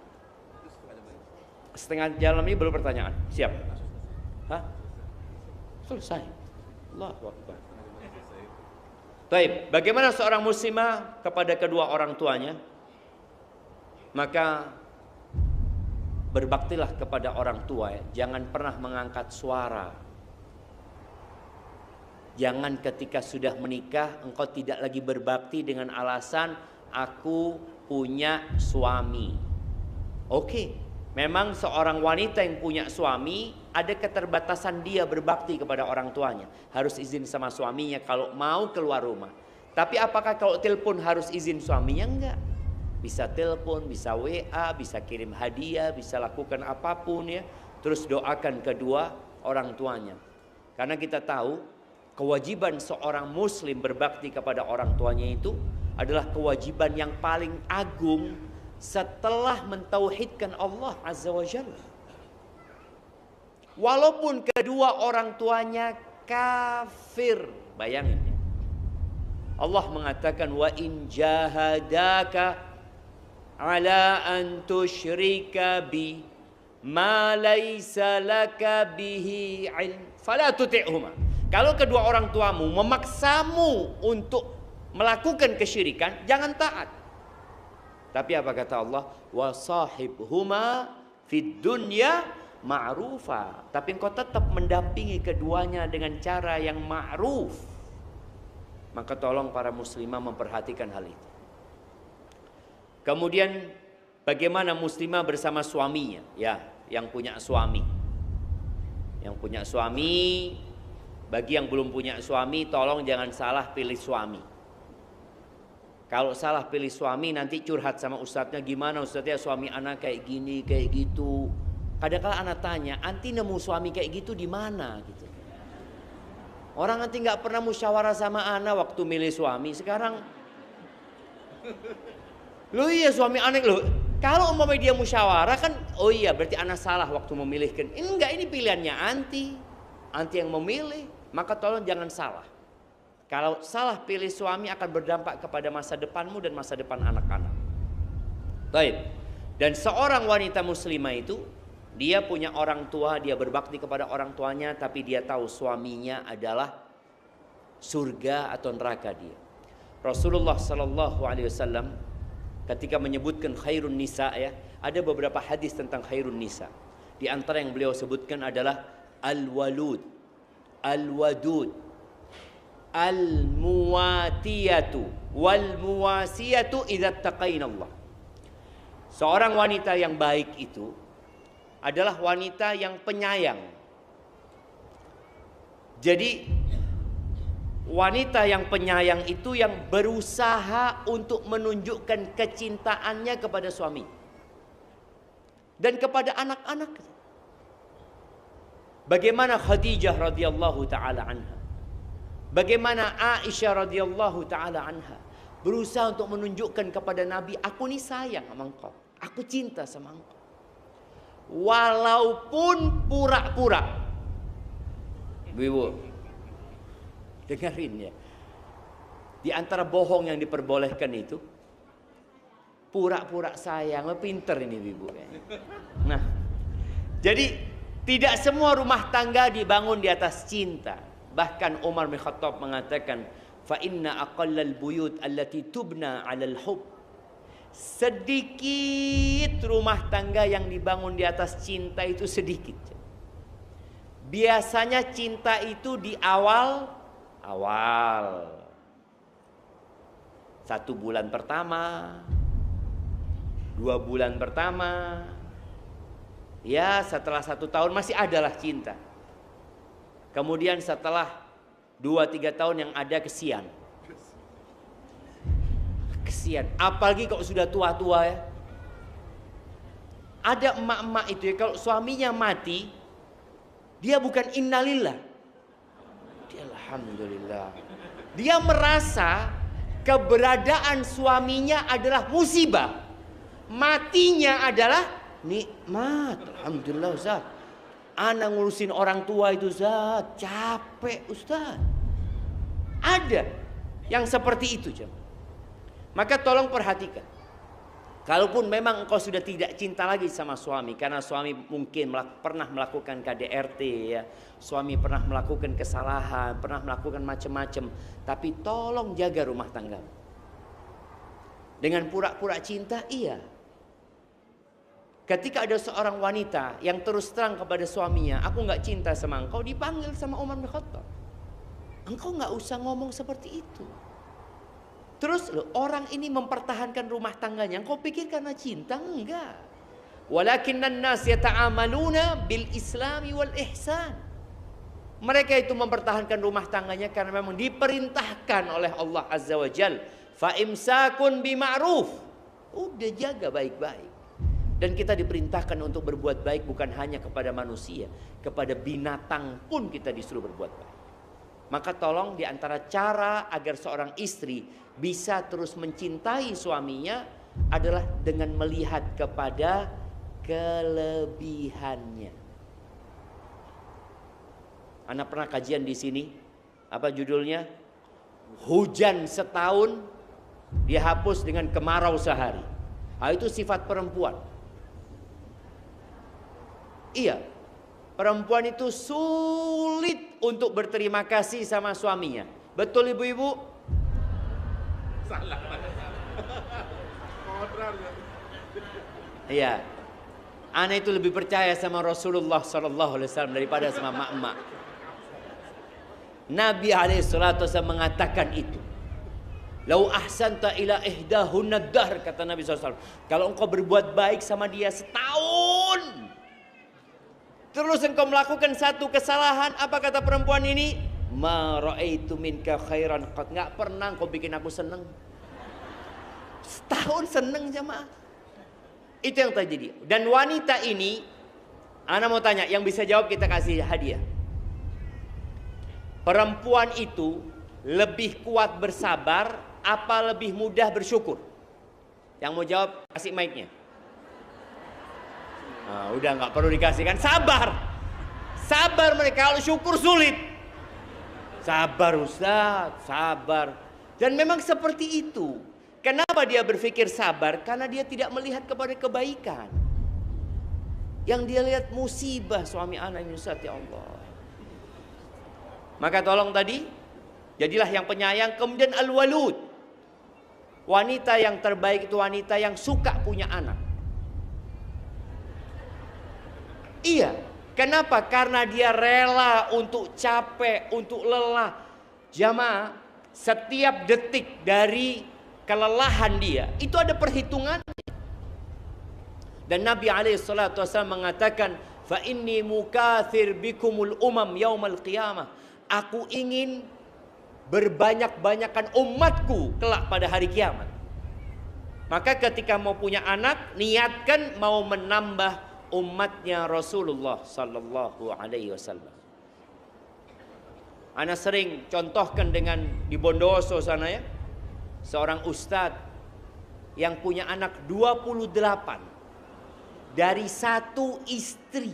Setengah jalan ini belum pertanyaan. Siap? Hah? Selesai. Allahu Akbar. Baik, bagaimana seorang muslimah kepada kedua orang tuanya? Maka berbaktilah kepada orang tua, ya. Jangan pernah mengangkat suara. Jangan ketika sudah menikah engkau tidak lagi berbakti dengan alasan aku punya suami. Oke. Memang seorang wanita yang punya suami ada keterbatasan dia berbakti kepada orang tuanya. Harus izin sama suaminya kalau mau keluar rumah. Tapi apakah kalau telepon harus izin suaminya? Enggak. Bisa telepon, bisa WA, bisa kirim hadiah, bisa lakukan apapun, ya. Terus doakan kedua orang tuanya. Karena kita tahu kewajiban seorang muslim berbakti kepada orang tuanya itu adalah kewajiban yang paling agung setelah mentauhidkan Allah Azza wa Jalla. Walaupun kedua orang tuanya kafir, bayangin ya. Allah mengatakan wa in jahadaka ala an tusyrika bi ma laysa laka bihi ilm fala tuti'huma. Kalau kedua orang tuamu memaksamu untuk melakukan kesyirikan, jangan taat. Tapi apa kata Allah? Wa sahibhuma fid dunya ma'rufa. Tapi engkau tetap mendampingi keduanya dengan cara yang ma'ruf. Maka tolong para muslimah memperhatikan hal itu. Kemudian bagaimana muslimah bersama suaminya? Ya, yang punya suami. Yang punya suami, bagi yang belum punya suami, tolong jangan salah pilih suami. Kalau salah pilih suami nanti curhat sama ustadznya, gimana ustadznya suami anak kayak gini, kayak gitu. Kadang-kadang anak tanya, anti nemu suami kayak gitu di mana gitu. Orang nanti nggak pernah musyawarah sama anak waktu milih suami. Sekarang loh iya suami anak loh. Kalau umpamanya dia musyawarah kan, oh iya berarti anak salah waktu memilihkan. Ini enggak, ini pilihannya anti yang memilih. Maka tolong jangan salah. Kalau salah pilih suami akan berdampak kepada masa depanmu dan masa depan anak-anak. Baik. Dan seorang wanita muslimah itu, dia punya orang tua, dia berbakti kepada orang tuanya, tapi dia tahu suaminya adalah surga atau neraka dia. Rasulullah Sallallahu Alaihi Wasallam ketika menyebutkan khairun nisa, ya, ada beberapa hadis tentang khairun nisa. Di antara yang beliau sebutkan adalah al-walud, al-wadud, al-muwatiyatu, wal-muwasiyatu idza taqainallah. Seorang wanita yang baik itu adalah wanita yang penyayang. Jadi wanita yang penyayang itu yang berusaha untuk menunjukkan kecintaannya kepada suami dan kepada anak-anak. Bagaimana Khadijah radhiyallahu taala anha, bagaimana Aisyah radhiyallahu taala anha berusaha untuk menunjukkan kepada Nabi, aku nih sayang sama engkau, aku cinta sama engkau. Walaupun pura-pura. Ibu, dengarin ya. Di antara bohong yang diperbolehkan itu pura-pura sayang. Pinter ini ibu. Nah, jadi tidak semua rumah tangga dibangun di atas cinta. Bahkan Umar bin Khattab mengatakan, fa inna aqallal buyut allati tubna 'alal hub. Sedikit rumah tangga yang dibangun di atas cinta itu sedikit. Biasanya cinta itu di awal 1 bulan pertama, 2 bulan pertama, ya setelah 1 tahun masih adalah cinta. Kemudian setelah 2-3 tahun yang ada kesian. Apalagi kalau sudah tua-tua ya. Ada emak-emak itu ya, kalau suaminya mati, dia bukan innalillah, dia alhamdulillah. Dia merasa keberadaan suaminya adalah musibah, matinya adalah nikmat. Alhamdulillah Ustaz, ana ngurusin orang tua itu Ustaz, capek Ustaz. Ada yang seperti itu jemaah. Maka tolong perhatikan. Kalaupun memang engkau sudah tidak cinta lagi sama suami, karena suami mungkin pernah melakukan KDRT ya, suami pernah melakukan kesalahan, pernah melakukan macam-macam, tapi tolong jaga rumah tangga. Dengan pura-pura cinta, iya. Ketika ada seorang wanita yang terus terang kepada suaminya, aku nggak cinta sama engkau, dipanggil sama Umar bin Khattab. Engkau nggak usah ngomong seperti itu. Terus loh, orang ini mempertahankan rumah tangganya, engkau pikir karena cinta? Enggak. Walakinnan nas yata'amaluna bil islami wal ihsan. Mereka itu mempertahankan rumah tangganya karena memang diperintahkan oleh Allah Azza wa Jal. Fa imsakun bima'ruf. Udah jaga baik-baik. Dan kita diperintahkan untuk berbuat baik bukan hanya kepada manusia, kepada binatang pun kita disuruh berbuat baik. Maka tolong di antara cara agar seorang istri bisa terus mencintai suaminya adalah dengan melihat kepada kelebihannya. Anak pernah kajian di sini, apa judulnya? Hujan setahun dihapus dengan kemarau sehari. Itu sifat perempuan. Iya, perempuan itu sulit untuk berterima kasih sama suaminya. Betul ibu-ibu? Salah. Iya. Ana itu lebih percaya sama Rasulullah sallallahu alaihi wasallam daripada sama mak-mak. Nabi alaihi salatu wasallam mengatakan itu. Lau ahsanta ila ihdahunna dahr, kata Nabi SAW. Kalau engkau berbuat baik sama dia setahun, terus engkau melakukan satu kesalahan, apa kata perempuan ini? Ma ra'aitu minka khairan qad. Enggak pernah engkau bikin aku senang. Setahun senang jamaah. Itu yang terjadi. Dan wanita ini, ana mau tanya, yang bisa jawab kita kasih hadiah. Perempuan itu lebih kuat bersabar apa lebih mudah bersyukur? Yang mau jawab kasih mic-nya. Nah, udah nggak perlu dikasihkan. Sabar, sabar mereka. Kalau syukur sulit. Sabar Ustaz, sabar. Dan memang seperti itu. Kenapa dia berpikir sabar? Karena dia tidak melihat kepada kebaikan. Yang dia lihat musibah suami anak ini, Ustaz, ya Allah. Maka tolong tadi, jadilah yang penyayang. Kemudian al-walud. Wanita yang terbaik itu wanita yang suka punya anak. Iya. Kenapa? Karena dia rela untuk capek, untuk lelah. Jamaah, setiap detik dari kelelahan dia, itu ada perhitungan. Dan Nabi SAW mengatakan, fa inni mukathir bikumul umam yaumal qiyamah. Aku ingin berbanyak-banyakan umatku kelak pada hari kiamat. Maka ketika mau punya anak, niatkan mau menambah umatnya Rasulullah sallallahu alaihi wasallam. Ana sering contohkan dengan di Bondowoso sana ya. Seorang ustadz yang punya anak 28 dari satu istri.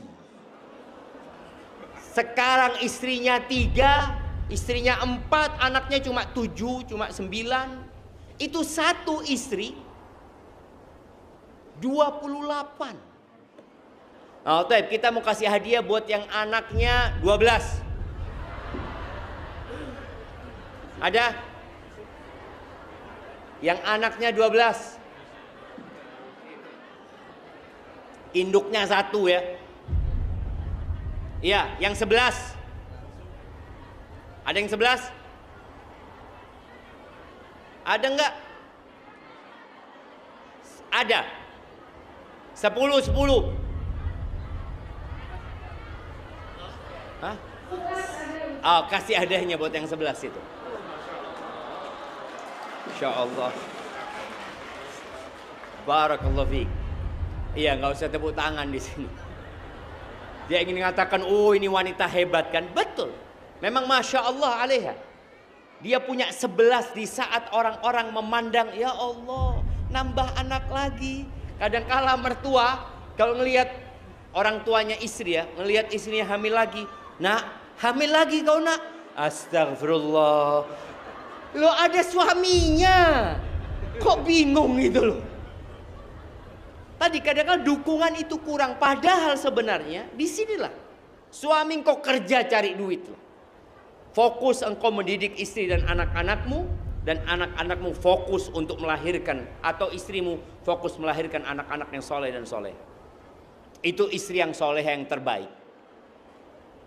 Sekarang istrinya 3, istrinya 4, anaknya cuma 7, cuma 9. Itu satu istri 28. Oh, Taib, kita mau kasih hadiah buat yang anaknya 12. Ada? Yang anaknya 12. Induknya 1 ya. Iya, yang 11. Ada yang 11? Ada enggak? Ada. 10. Hah? Oh, kasih hadiahnya buat yang 11 itu. Insyaallah. Barakallahu fiik. Iya, nggak usah tepuk tangan di sini. Dia ingin mengatakan, oh ini wanita hebat kan? Betul. Memang Masya Allah alaiha. Dia punya 11 di saat orang-orang memandang, ya Allah, nambah anak lagi. Kadangkala mertua, kalau ngelihat orang tuanya istri ya, ngelihat istrinya hamil lagi. Nak, hamil lagi kau nak? Astagfirullah. Lo ada suaminya. Kok bingung gitu loh. Tadi kadang-kadang dukungan itu kurang. Padahal sebenarnya disinilah suami engkau kerja cari duit loh. Fokus engkau mendidik istri dan anak-anakmu. Dan anak-anakmu fokus untuk melahirkan. Atau istrimu fokus melahirkan anak-anak yang soleh dan soleh. Itu istri yang soleh yang terbaik.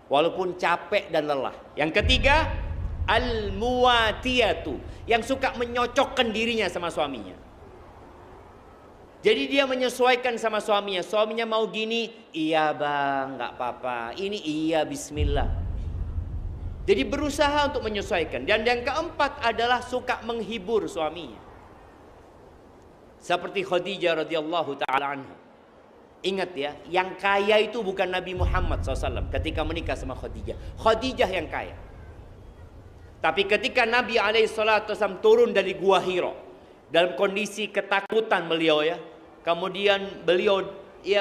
Walaupun capek dan lelah. Yang ketiga, al-muwatiyatu. Yang suka menyocokkan dirinya sama suaminya. Jadi dia menyesuaikan sama suaminya. Suaminya mau gini, iya bang, nggak apa-apa. Ini iya, bismillah. Jadi berusaha untuk menyesuaikan. Dan yang keempat adalah suka menghibur suaminya. Seperti Khadijah radhiyallahu taala anha. Ingat ya, yang kaya itu bukan Nabi Muhammad SAW ketika menikah sama Khadijah. Khadijah yang kaya. Tapi ketika Nabi SAW turun dari Gua Hira dalam kondisi ketakutan beliau ya. Kemudian beliau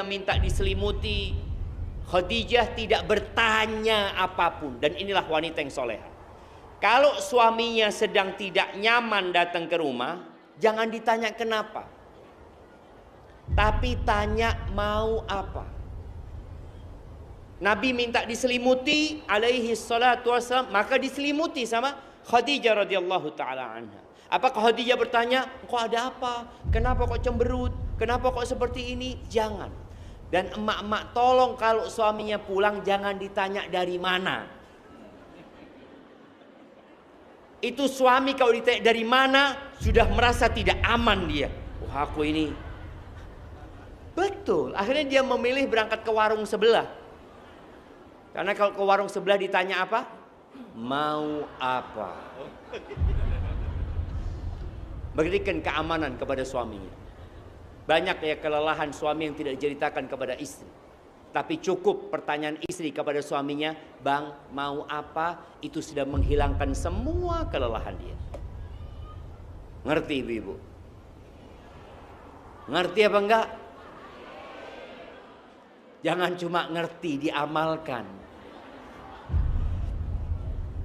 minta diselimuti. Khadijah tidak bertanya apapun. Dan inilah wanita yang soleha. Kalau suaminya sedang tidak nyaman datang ke rumah, jangan ditanya kenapa. Tapi tanya mau apa. Nabi minta diselimuti alaihi salatu wassalam, maka diselimuti sama Khadijah radhiyallahu taala anha. Apakah Khadijah bertanya, "Kok ada apa? Kenapa kok cemberut? Kenapa kok seperti ini?" Jangan. Dan emak-emak tolong kalau suaminya pulang jangan ditanya dari mana. Itu suami kalau ditanya dari mana sudah merasa tidak aman dia. Wah, aku ini. Betul. Akhirnya dia memilih berangkat ke warung sebelah. Karena kalau ke warung sebelah ditanya apa? Mau apa? Berikan keamanan kepada suaminya. Banyak ya kelelahan suami yang tidak diceritakan kepada istri. Tapi cukup pertanyaan istri kepada suaminya, "Bang, mau apa?" Itu sudah menghilangkan semua kelelahan dia. Ngerti ibu-ibu? Ngerti apa enggak? Jangan cuma ngerti, diamalkan.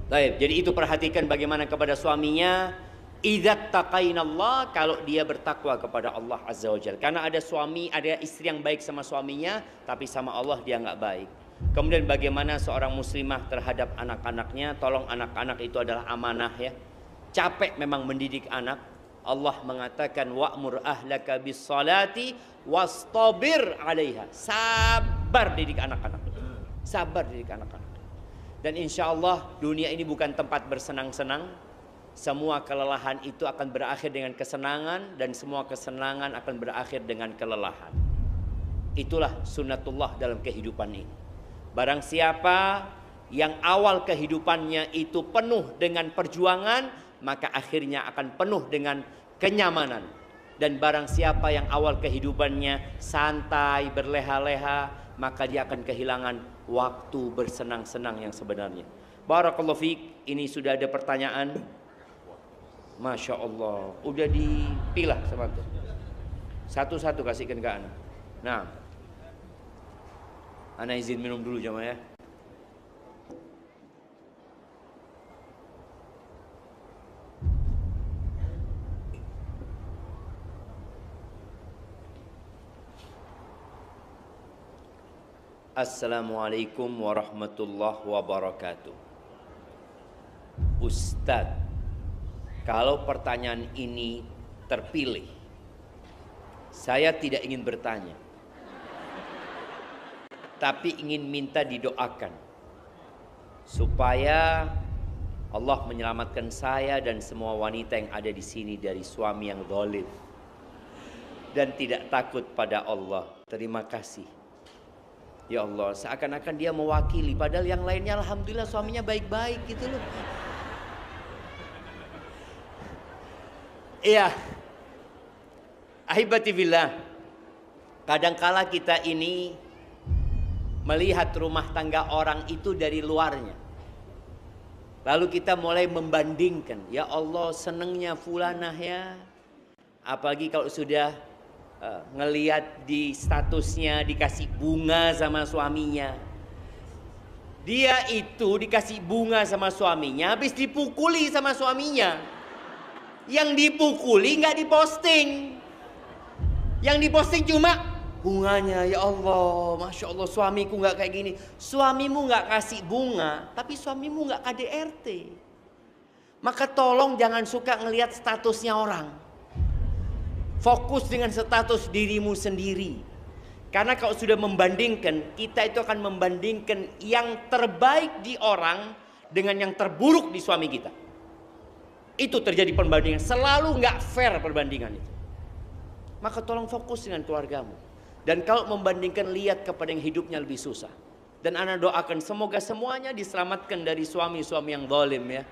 Baik, jadi itu perhatikan bagaimana kepada suaminya. Idza taqainallah, kalau dia bertakwa kepada Allah Azza wa Jalla. Karena ada suami, ada istri yang baik sama suaminya, tapi sama Allah dia nggak baik. Kemudian bagaimana seorang muslimah terhadap anak-anaknya. Tolong, anak-anak itu adalah amanah ya. Capek memang mendidik anak. Allah mengatakan wa'mur ahlaka bis salati wastabir 'alaiha. Sabar didik anak-anak. Sabar didik anak-anak. Dan insya Allah dunia ini bukan tempat bersenang-senang. Semua kelelahan itu akan berakhir dengan kesenangan, dan semua kesenangan akan berakhir dengan kelelahan. Itulah sunnatullah dalam kehidupan ini. Barang siapa yang awal kehidupannya itu penuh dengan perjuangan, maka akhirnya akan penuh dengan kenyamanan. Dan barang siapa yang awal kehidupannya santai, berleha-leha, maka dia akan kehilangan waktu bersenang-senang yang sebenarnya. Barakallahu fiik. Ini sudah ada pertanyaan. Masya Allah, udah dipilah sama tuh. Satu-satu kasihkan ke anak. Nah, anak izin minum dulu jamaah ya. Assalamualaikum warahmatullahi wabarakatuh. Ustadz, kalau pertanyaan ini terpilih, saya tidak ingin bertanya, tapi ingin minta didoakan supaya Allah menyelamatkan saya dan semua wanita yang ada di sini dari suami yang zalim dan tidak takut pada Allah. Terima kasih. Ya Allah, seakan-akan dia mewakili, padahal yang lainnya alhamdulillah suaminya baik-baik gitu loh. Iya, ahibati billah, kadangkala kita ini melihat rumah tangga orang itu dari luarnya. Lalu kita mulai membandingkan, ya Allah senengnya fulanah ya. Apalagi kalau sudah ngelihat di statusnya dikasih bunga sama suaminya. Dia itu dikasih bunga sama suaminya, habis dipukuli sama suaminya. Yang dipukuli nggak diposting. Yang diposting cuma bunganya. Ya Allah, Masya Allah suamiku nggak kayak gini. Suamimu nggak kasih bunga, tapi suamimu nggak KDRT. Maka tolong jangan suka ngelihat statusnya orang. Fokus dengan status dirimu sendiri. Karena kalau sudah membandingkan, kita itu akan membandingkan yang terbaik di orang dengan yang terburuk di suami kita. Itu terjadi perbandingan, selalu nggak fair perbandingan itu. Maka tolong fokus dengan keluargamu. Dan kalau membandingkan, lihat kepada yang hidupnya lebih susah. Dan ana doakan semoga semuanya diselamatkan dari suami-suami yang zalim ya.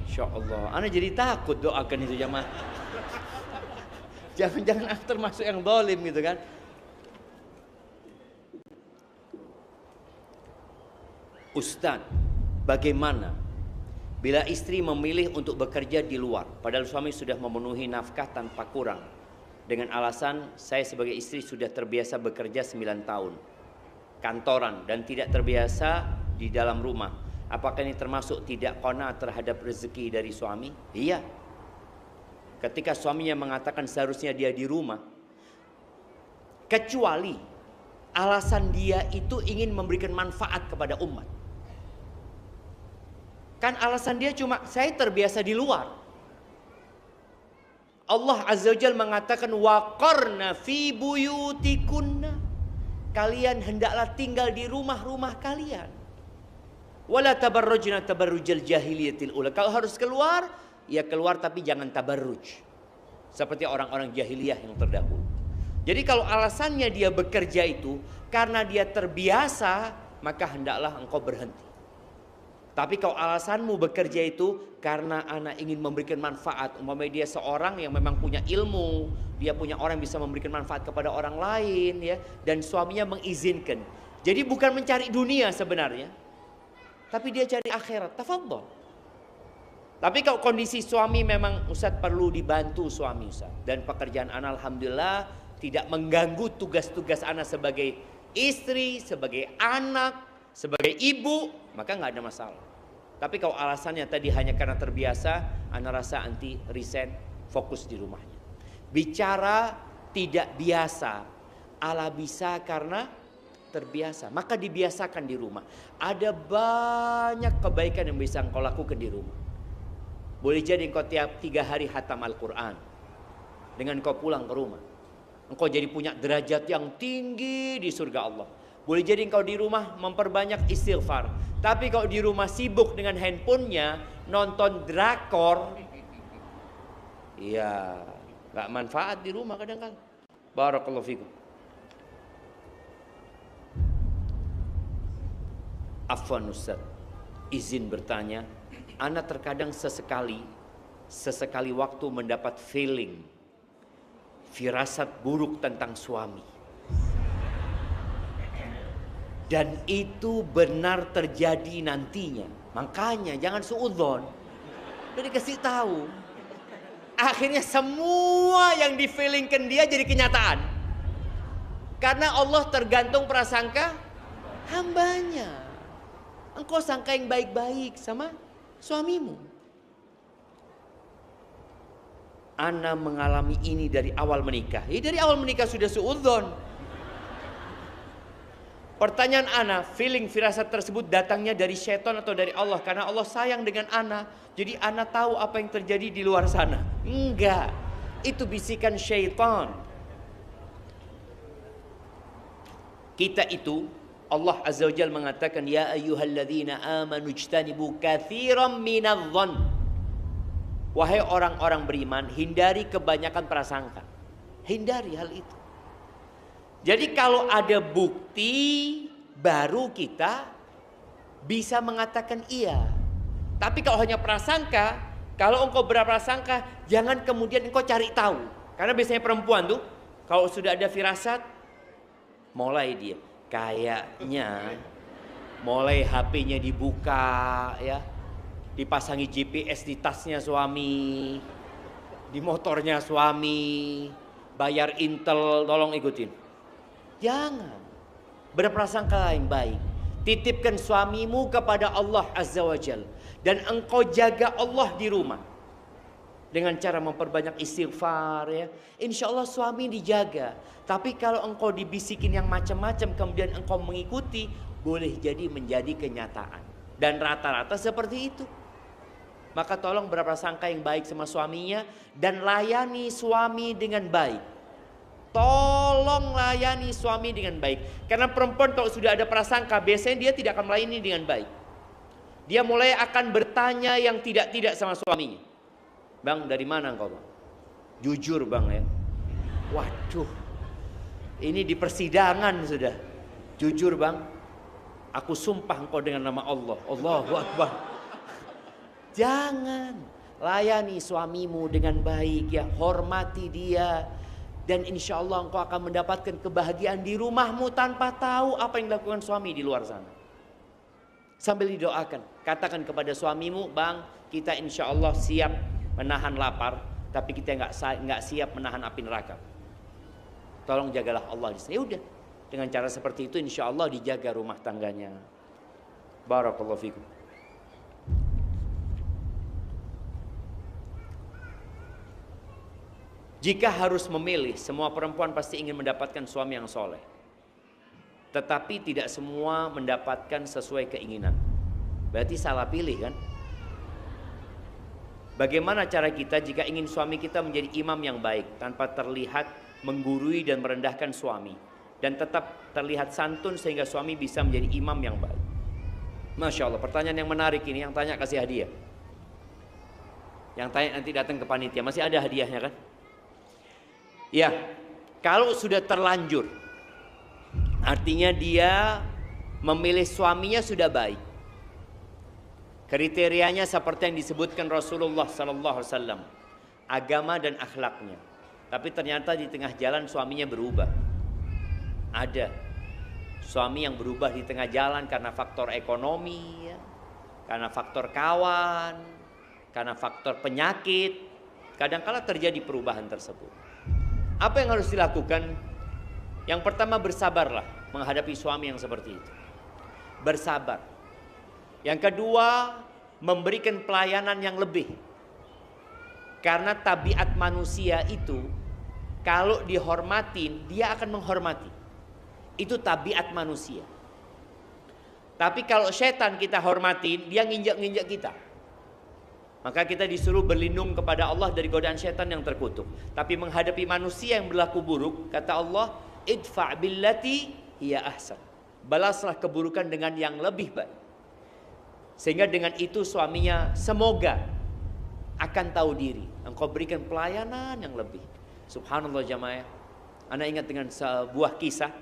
Insya Allah. Ana jadi takut doakan itu jamaah. Jangan-jangan ana termasuk yang zalim gitu kan. Ustaz, bagaimana bila istri memilih untuk bekerja di luar, padahal suami sudah memenuhi nafkah tanpa kurang, dengan alasan saya sebagai istri sudah terbiasa bekerja 9 tahun kantoran dan tidak terbiasa di dalam rumah. Apakah ini termasuk tidak qanaah terhadap rezeki dari suami? Iya. Ketika suaminya mengatakan seharusnya dia di rumah, kecuali alasan dia itu ingin memberikan manfaat kepada umat. Kan alasan dia cuma, saya terbiasa di luar. Allah Azza wa Jalla mengatakan, waqarna fi buyutikunna. Kalian hendaklah tinggal di rumah-rumah kalian. Wala tabarrujna tabarrujal jahiliyatil ula. Kalau harus keluar, ya keluar tapi jangan tabarruj. Seperti orang-orang jahiliyah yang terdahulu. Jadi kalau alasannya dia bekerja itu karena dia terbiasa, maka hendaklah engkau berhenti. Tapi kalau alasanmu bekerja itu karena anak ingin memberikan manfaat, umpamanya dia seorang yang memang punya ilmu, dia punya orang yang bisa memberikan manfaat kepada orang lain, ya, dan suaminya mengizinkan. Jadi bukan mencari dunia sebenarnya, tapi dia cari akhirat. Tafadhol. Tapi kalau kondisi suami memang Ustaz perlu dibantu suami Ustaz, dan pekerjaan anak alhamdulillah tidak mengganggu tugas-tugas anak sebagai istri, sebagai anak, sebagai ibu, maka nggak ada masalah. Tapi kalau alasannya tadi hanya karena terbiasa, anak rasa anti resign, fokus di rumahnya. Bicara tidak biasa, ala bisa karena terbiasa, maka dibiasakan di rumah. Ada banyak kebaikan yang bisa engkau lakukan di rumah. Boleh jadi engkau tiap 3 hari khatam Al-Quran, dengan engkau pulang ke rumah, engkau jadi punya derajat yang tinggi di surga Allah. Boleh jadi engkau di rumah memperbanyak istighfar. Tapi kalau di rumah sibuk dengan handphonenya, nonton drakor, iya, gak manfaat di rumah kadang-kadang. Barakallahu fikum. Afwan Ustaz, izin bertanya, ana terkadang sesekali waktu mendapat feeling, firasat buruk tentang suami. Dan itu benar terjadi nantinya. Makanya jangan suudzon. Udah dikasih tahu. Akhirnya semua yang di-feelingkan dia jadi kenyataan. Karena Allah tergantung prasangka hambanya. Engkau sangka yang baik-baik sama suamimu. Ana mengalami ini dari awal menikah. Dari awal menikah sudah suudzon. Pertanyaan ana, feeling firasat tersebut datangnya dari syaitan atau dari Allah? Karena Allah sayang dengan ana, jadi ana tahu apa yang terjadi di luar sana. Enggak, itu bisikan syaitan. Kita itu, Allah Azza wa Jalla mengatakan, ya ayyuhalladzina amanu ijtanibu katsiran minadh-dhann. Wahai orang-orang beriman, hindari kebanyakan prasangka. Hindari hal itu. Jadi kalau ada bukti, baru kita bisa mengatakan iya. Tapi kalau hanya prasangka, kalau engkau berprasangka, jangan kemudian engkau cari tahu. Karena biasanya perempuan tuh, kalau sudah ada firasat, mulai dia. Kayaknya, mulai HP-nya dibuka, ya, dipasangi GPS di tasnya suami, di motornya suami, bayar Intel, tolong ikutin. Jangan berprasangka yang baik. Titipkan suamimu kepada Allah Azza wa Jalla. Dan engkau jaga Allah di rumah. Dengan cara memperbanyak istighfar, ya. Insya Allah suami dijaga. Tapi kalau engkau dibisikin yang macam-macam, kemudian engkau mengikuti, boleh jadi menjadi kenyataan. Dan rata-rata seperti itu. Maka tolong berprasangka yang baik sama suaminya. Dan layani suami dengan baik. Tolong layani suami dengan baik. Karena perempuan kalau sudah ada prasangka, biasanya dia tidak akan melayani dengan baik. Dia mulai akan bertanya yang tidak-tidak sama suaminya. Bang, dari mana engkau, bang? Jujur bang, ya. Waduh, ini di persidangan sudah. Jujur bang, aku sumpah engkau dengan nama Allah. Allahu Akbar. Jangan. Layani suamimu dengan baik, ya. Hormati dia. Dan insya Allah engkau akan mendapatkan kebahagiaan di rumahmu tanpa tahu apa yang dilakukan suami di luar sana. Sambil didoakan, katakan kepada suamimu, bang, kita insya Allah siap menahan lapar, tapi kita nggak siap menahan api neraka. Tolong jagalah Allah di sini. Udah, dengan cara seperti itu insya Allah dijaga rumah tangganya. Barakallahu fikum. Jika harus memilih, semua perempuan pasti ingin mendapatkan suami yang soleh. tetapi tidak semua mendapatkan sesuai keinginan. Berarti salah pilih kan? Bagaimana cara kita jika ingin suami kita menjadi imam yang baik tanpa terlihat menggurui dan merendahkan suami, dan tetap terlihat santun sehingga suami bisa menjadi imam yang baik? Masya Allah, pertanyaan yang menarik ini. Yang tanya kasih hadiah. Yang tanya nanti datang ke panitia, masih ada hadiahnya kan? Ya, kalau sudah terlanjur, artinya dia memilih suaminya sudah baik. Kriterianya seperti yang disebutkan Rasulullah SAW, agama dan akhlaknya. Tapi ternyata di tengah jalan suaminya berubah. Ada suami yang berubah di tengah jalan karena faktor ekonomi, ya, karena faktor kawan, karena faktor penyakit. Kadang-kala terjadi perubahan tersebut. Apa yang harus dilakukan? Yang pertama, bersabarlah menghadapi suami yang seperti itu. Bersabar. Yang kedua, memberikan pelayanan yang lebih. Karena tabiat manusia itu, kalau dihormatin, dia akan menghormati. Itu tabiat manusia. Tapi kalau setan kita hormatin, dia nginjak-nginjak kita. Maka kita disuruh berlindung kepada Allah dari godaan setan yang terkutuk. Tapi menghadapi manusia yang berlaku buruk, kata Allah, idfa' billati hiya ahsan. Balaslah keburukan dengan yang lebih baik. Sehingga dengan itu suaminya semoga akan tahu diri. Engkau berikan pelayanan yang lebih. Subhanallah jamaah. Anda ingat dengan sebuah kisah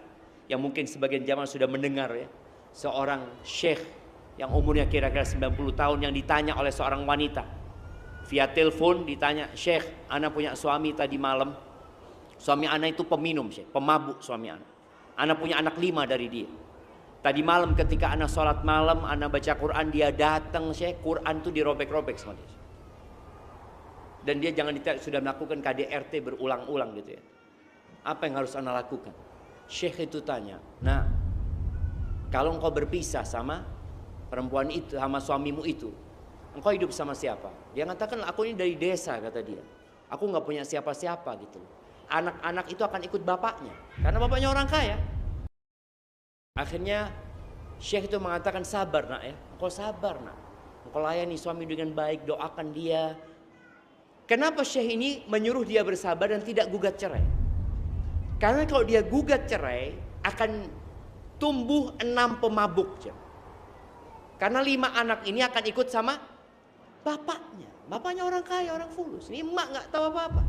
yang mungkin sebagian jamaah sudah mendengar ya. Seorang syekh yang umurnya kira-kira 90 tahun yang ditanya oleh seorang wanita. Via telepon ditanya, "Syekh, Ana punya suami tadi malam. Suami Ana itu peminum, Syekh, pemabuk suami Ana. Ana punya anak 5 dari dia. Tadi malam ketika Ana sholat malam, Ana baca Quran, dia datang, Syekh, Quran itu dirobek-robek sama dia. Dan dia jangan ditanya, sudah melakukan KDRT berulang-ulang gitu ya. Apa yang harus Ana lakukan?" Syekh itu tanya, "Nah, kalau engkau berpisah sama perempuan itu, sama suamimu itu, engkau hidup sama siapa?" Dia mengatakan, "Aku ini dari desa," kata dia. "Aku nggak punya siapa-siapa gitu. Anak-anak itu akan ikut bapaknya, karena bapaknya orang kaya." Akhirnya Syekh itu mengatakan, "Sabar nak ya, engkau sabar nak. Engkau layani suami dengan baik, doakan dia." Kenapa Syekh ini menyuruh dia bersabar dan tidak gugat cerai? Karena kalau dia gugat cerai, akan tumbuh 6 pemabuk. Karena 5 anak ini akan ikut sama bapaknya. Bapaknya orang kaya, orang fulus. Ini emak gak tahu apa-apa.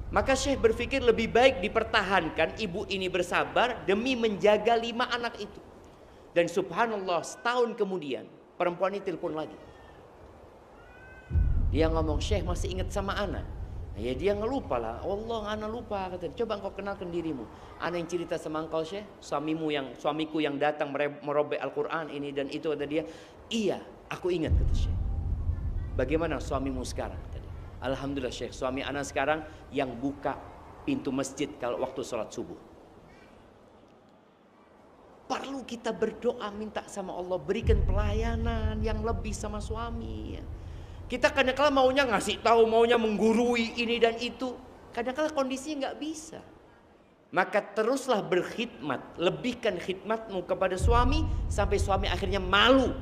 Maka Syekh berpikir lebih baik dipertahankan, ibu ini bersabar demi menjaga 5 anak itu. Dan subhanallah, setahun kemudian perempuan ini telepon lagi. Dia ngomong, "Syekh masih ingat sama Ana?" Ya dia ngelupa lah. "Allah, Ana lupa," katanya. "Coba engkau kenalkan dirimu." "Ana yang cerita sama engkau, Syekh, suamiku yang datang merobek Al-Quran ini dan itu," kata dia. "Iya, aku ingat," kata Syekh. "Bagaimana suamimu sekarang?" kata dia. "Alhamdulillah Syekh, suami Ana sekarang yang buka pintu masjid kalau waktu sholat subuh." Perlu kita berdoa minta sama Allah berikan pelayanan yang lebih sama suami. Kita kadang-kala maunya ngasih tahu, maunya menggurui ini dan itu. Kadang-kala kondisinya nggak bisa. Maka teruslah berkhidmat, lebihkan khidmatmu kepada suami sampai suami akhirnya malu.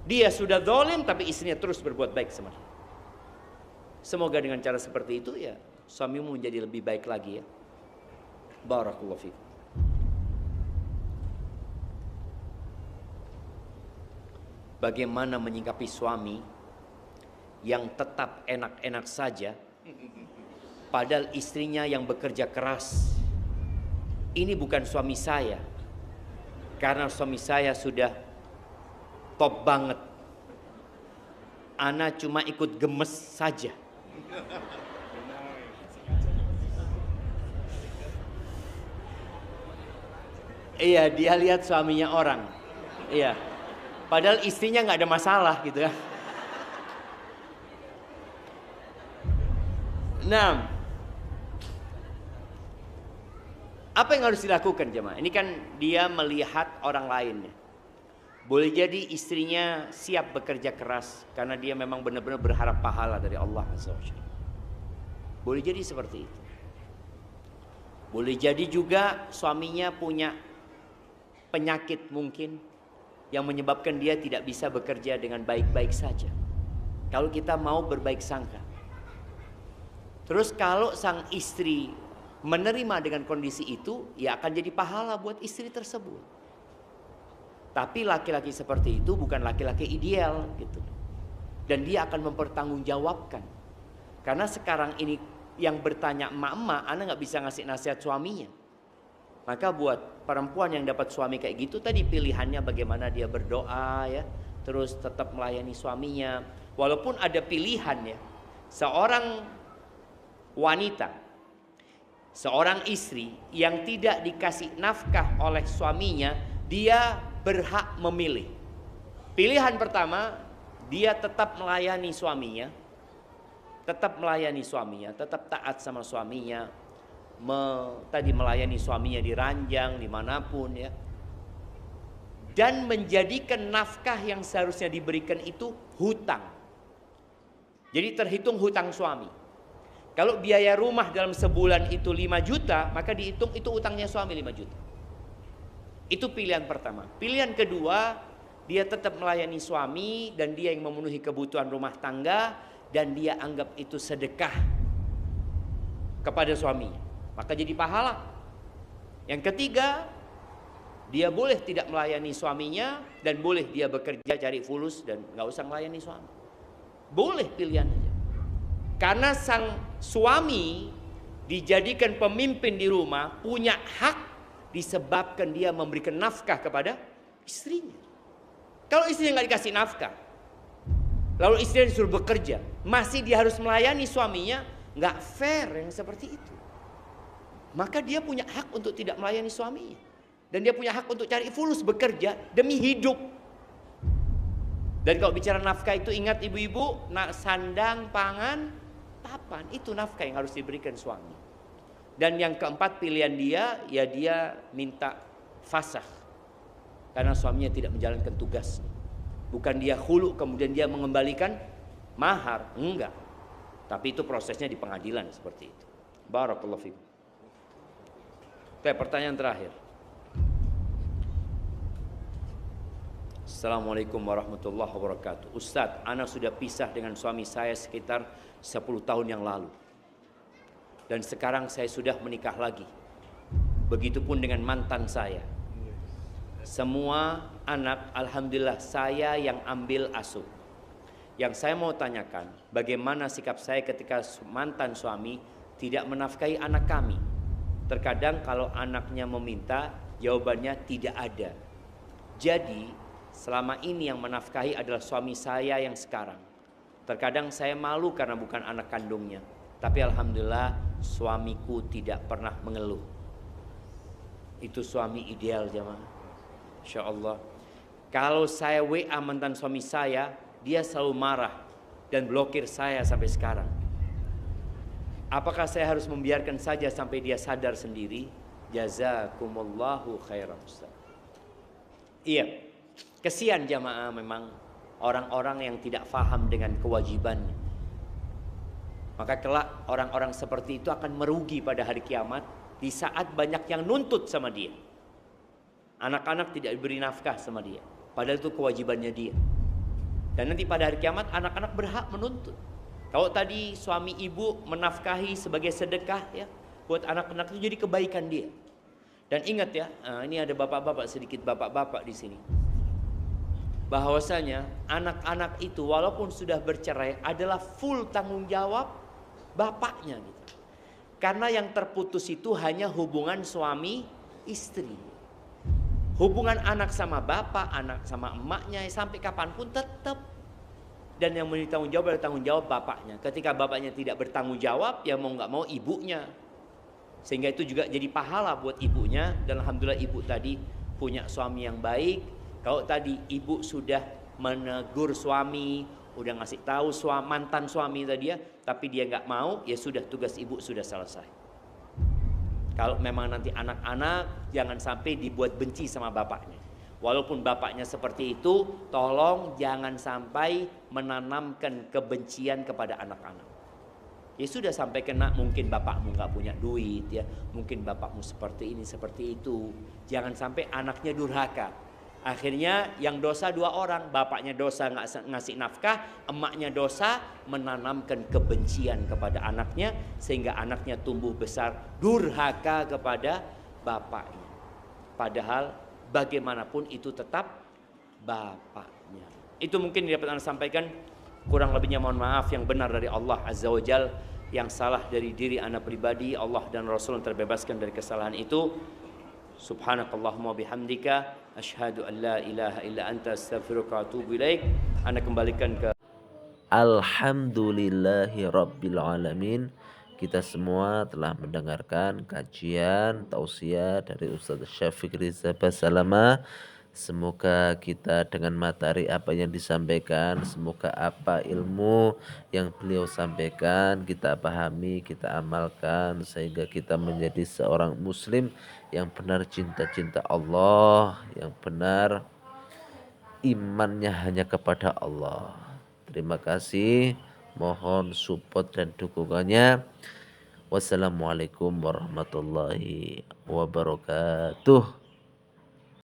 Dia sudah zalim tapi istrinya terus berbuat baik sama dia. Semoga dengan cara seperti itu ya suamimu menjadi lebih baik lagi ya. Barakallahu fiik. Bagaimana menyikapi suami yang tetap enak-enak saja padahal istrinya yang bekerja keras? Ini bukan suami saya, karena suami saya sudah top banget. Ana cuma ikut gemes saja. Iya, dia lihat suaminya orang. Iya, padahal istrinya nggak ada masalah gitu ya. Nah, apa yang harus dilakukan jemaah? Ini kan dia melihat orang lainnya. Boleh jadi istrinya siap bekerja keras karena dia memang benar-benar berharap pahala dari Allah Azza wa Jalla. Boleh jadi seperti itu. Boleh jadi juga suaminya punya penyakit mungkin yang menyebabkan dia tidak bisa bekerja dengan baik-baik saja. Kalau kita mau berbaik sangka. Terus kalau sang istri menerima dengan kondisi itu, ya akan jadi pahala buat istri tersebut. Tapi laki-laki seperti itu bukan laki-laki ideal gitu. Dan dia akan mempertanggungjawabkan. Karena sekarang ini yang bertanya emak-emak, Anda nggak bisa ngasih nasihat suaminya. Maka buat perempuan yang dapat suami kayak gitu tadi pilihannya bagaimana dia berdoa ya, terus tetap melayani suaminya. Walaupun ada pilihan ya, seorang wanita, seorang istri yang tidak dikasih nafkah oleh suaminya, dia berhak memilih. Pilihan pertama, dia tetap melayani suaminya, tetap taat sama suaminya, tadi melayani suaminya di ranjang dimanapun ya, dan menjadikan nafkah yang seharusnya diberikan itu hutang. Jadi terhitung hutang suami. Kalau biaya rumah dalam sebulan itu 5 juta, maka dihitung itu utangnya suami 5 juta. Itu pilihan pertama. Pilihan kedua, dia tetap melayani suami dan dia yang memenuhi kebutuhan rumah tangga, dan dia anggap itu sedekah kepada suaminya, maka jadi pahala. Yang ketiga, dia boleh tidak melayani suaminya dan boleh dia bekerja cari fulus dan nggak usah melayani suami. Boleh pilihan aja. Karena sang suami dijadikan pemimpin di rumah punya hak disebabkan dia memberikan nafkah kepada istrinya. Kalau istrinya nggak dikasih nafkah, lalu istrinya disuruh bekerja, masih dia harus melayani suaminya, nggak fair yang seperti itu. Maka dia punya hak untuk tidak melayani suaminya. Dan dia punya hak untuk cari fulus bekerja demi hidup. Dan kalau bicara nafkah itu ingat ibu-ibu, sandang, pangan, papan, itu nafkah yang harus diberikan suami. Dan yang keempat pilihan dia, ya dia minta fasakh. Karena suaminya tidak menjalankan tugasnya. Bukan dia khulu kemudian dia mengembalikan mahar, enggak. Tapi itu prosesnya di pengadilan seperti itu. Barakallahu fikum. Oke, pertanyaan terakhir. Assalamualaikum warahmatullahi wabarakatuh. Ustadz, ana sudah pisah dengan suami saya sekitar 10 tahun yang lalu. Dan sekarang saya sudah menikah lagi. Begitupun dengan mantan saya. Semua anak, alhamdulillah saya yang ambil asuh. Yang saya mau tanyakan, bagaimana sikap saya ketika mantan suami tidak menafkahi anak kami? Terkadang kalau anaknya meminta, jawabannya tidak ada. Jadi, selama ini yang menafkahi adalah suami saya yang sekarang. Terkadang saya malu karena bukan anak kandungnya. Tapi alhamdulillah suamiku tidak pernah mengeluh. Itu suami ideal jemaah. Insya Allah. Kalau saya WA mantan suami saya, dia selalu marah dan blokir saya sampai sekarang. Apakah saya harus membiarkan saja sampai dia sadar sendiri? Jazakumullahu khairan Ustaz. Iya, kesian jamaah memang orang-orang yang tidak faham dengan kewajibannya. Maka kelak orang-orang seperti itu akan merugi pada hari kiamat di saat banyak yang nuntut sama dia. Anak-anak tidak diberi nafkah sama dia, padahal itu kewajibannya dia. Dan nanti pada hari kiamat anak-anak berhak menuntut. Kalau tadi suami ibu menafkahi sebagai sedekah ya, buat anak-anak itu jadi kebaikan dia. Dan ingat ya, ini ada bapak-bapak, sedikit bapak-bapak di sini. Bahwasanya anak-anak itu walaupun sudah bercerai adalah full tanggung jawab bapaknya gitu. Karena yang terputus itu hanya hubungan suami istri. Hubungan anak sama bapak, anak sama emaknya sampai kapanpun tetap. Dan yang menjadi tanggung jawab adalah tanggung jawab bapaknya. Ketika bapaknya tidak bertanggung jawab, ya mau nggak mau ibunya. Sehingga itu juga jadi pahala buat ibunya. Dan alhamdulillah ibu tadi punya suami yang baik. Kalau tadi ibu sudah menegur suami, udah ngasih tahu mantan suami tadi ya, tapi dia nggak mau, ya sudah tugas ibu sudah selesai. Kalau memang nanti anak-anak jangan sampai dibuat benci sama bapaknya. Walaupun bapaknya seperti itu, tolong jangan sampai menanamkan kebencian kepada anak-anak. Ya sudah, sampaikan, nak, mungkin bapakmu nggak punya duit ya, mungkin bapakmu seperti ini seperti itu. Jangan sampai anaknya durhaka. Akhirnya yang dosa dua orang, bapaknya dosa nggak ngasih nafkah, emaknya dosa menanamkan kebencian kepada anaknya, sehingga anaknya tumbuh besar durhaka kepada bapaknya. Padahal bagaimanapun itu tetap bapaknya. Itu mungkin dapat Anda sampaikan. Kurang lebihnya mohon maaf, yang benar dari Allah Azza wa Jal, yang salah dari diri Anda pribadi. Allah dan Rasul yang terbebaskan dari kesalahan itu. Subhanakallahumma bihamdika asyhadu an la ilaha illa anta astaghfiruka wa atubu ilaik. Anda kembalikan ke Alhamdulillahi Rabbil Alamin. Kita semua telah mendengarkan kajian tausiah dari Ustaz Syafiq Riza Basalama. Semoga kita dengan materi apa yang disampaikan, semoga apa ilmu yang beliau sampaikan kita pahami, kita amalkan, sehingga kita menjadi seorang muslim yang benar cinta Allah, yang benar imannya hanya kepada Allah. Terima kasih, mohon support dan dukungannya. Wassalamualaikum warahmatullahi wabarakatuh.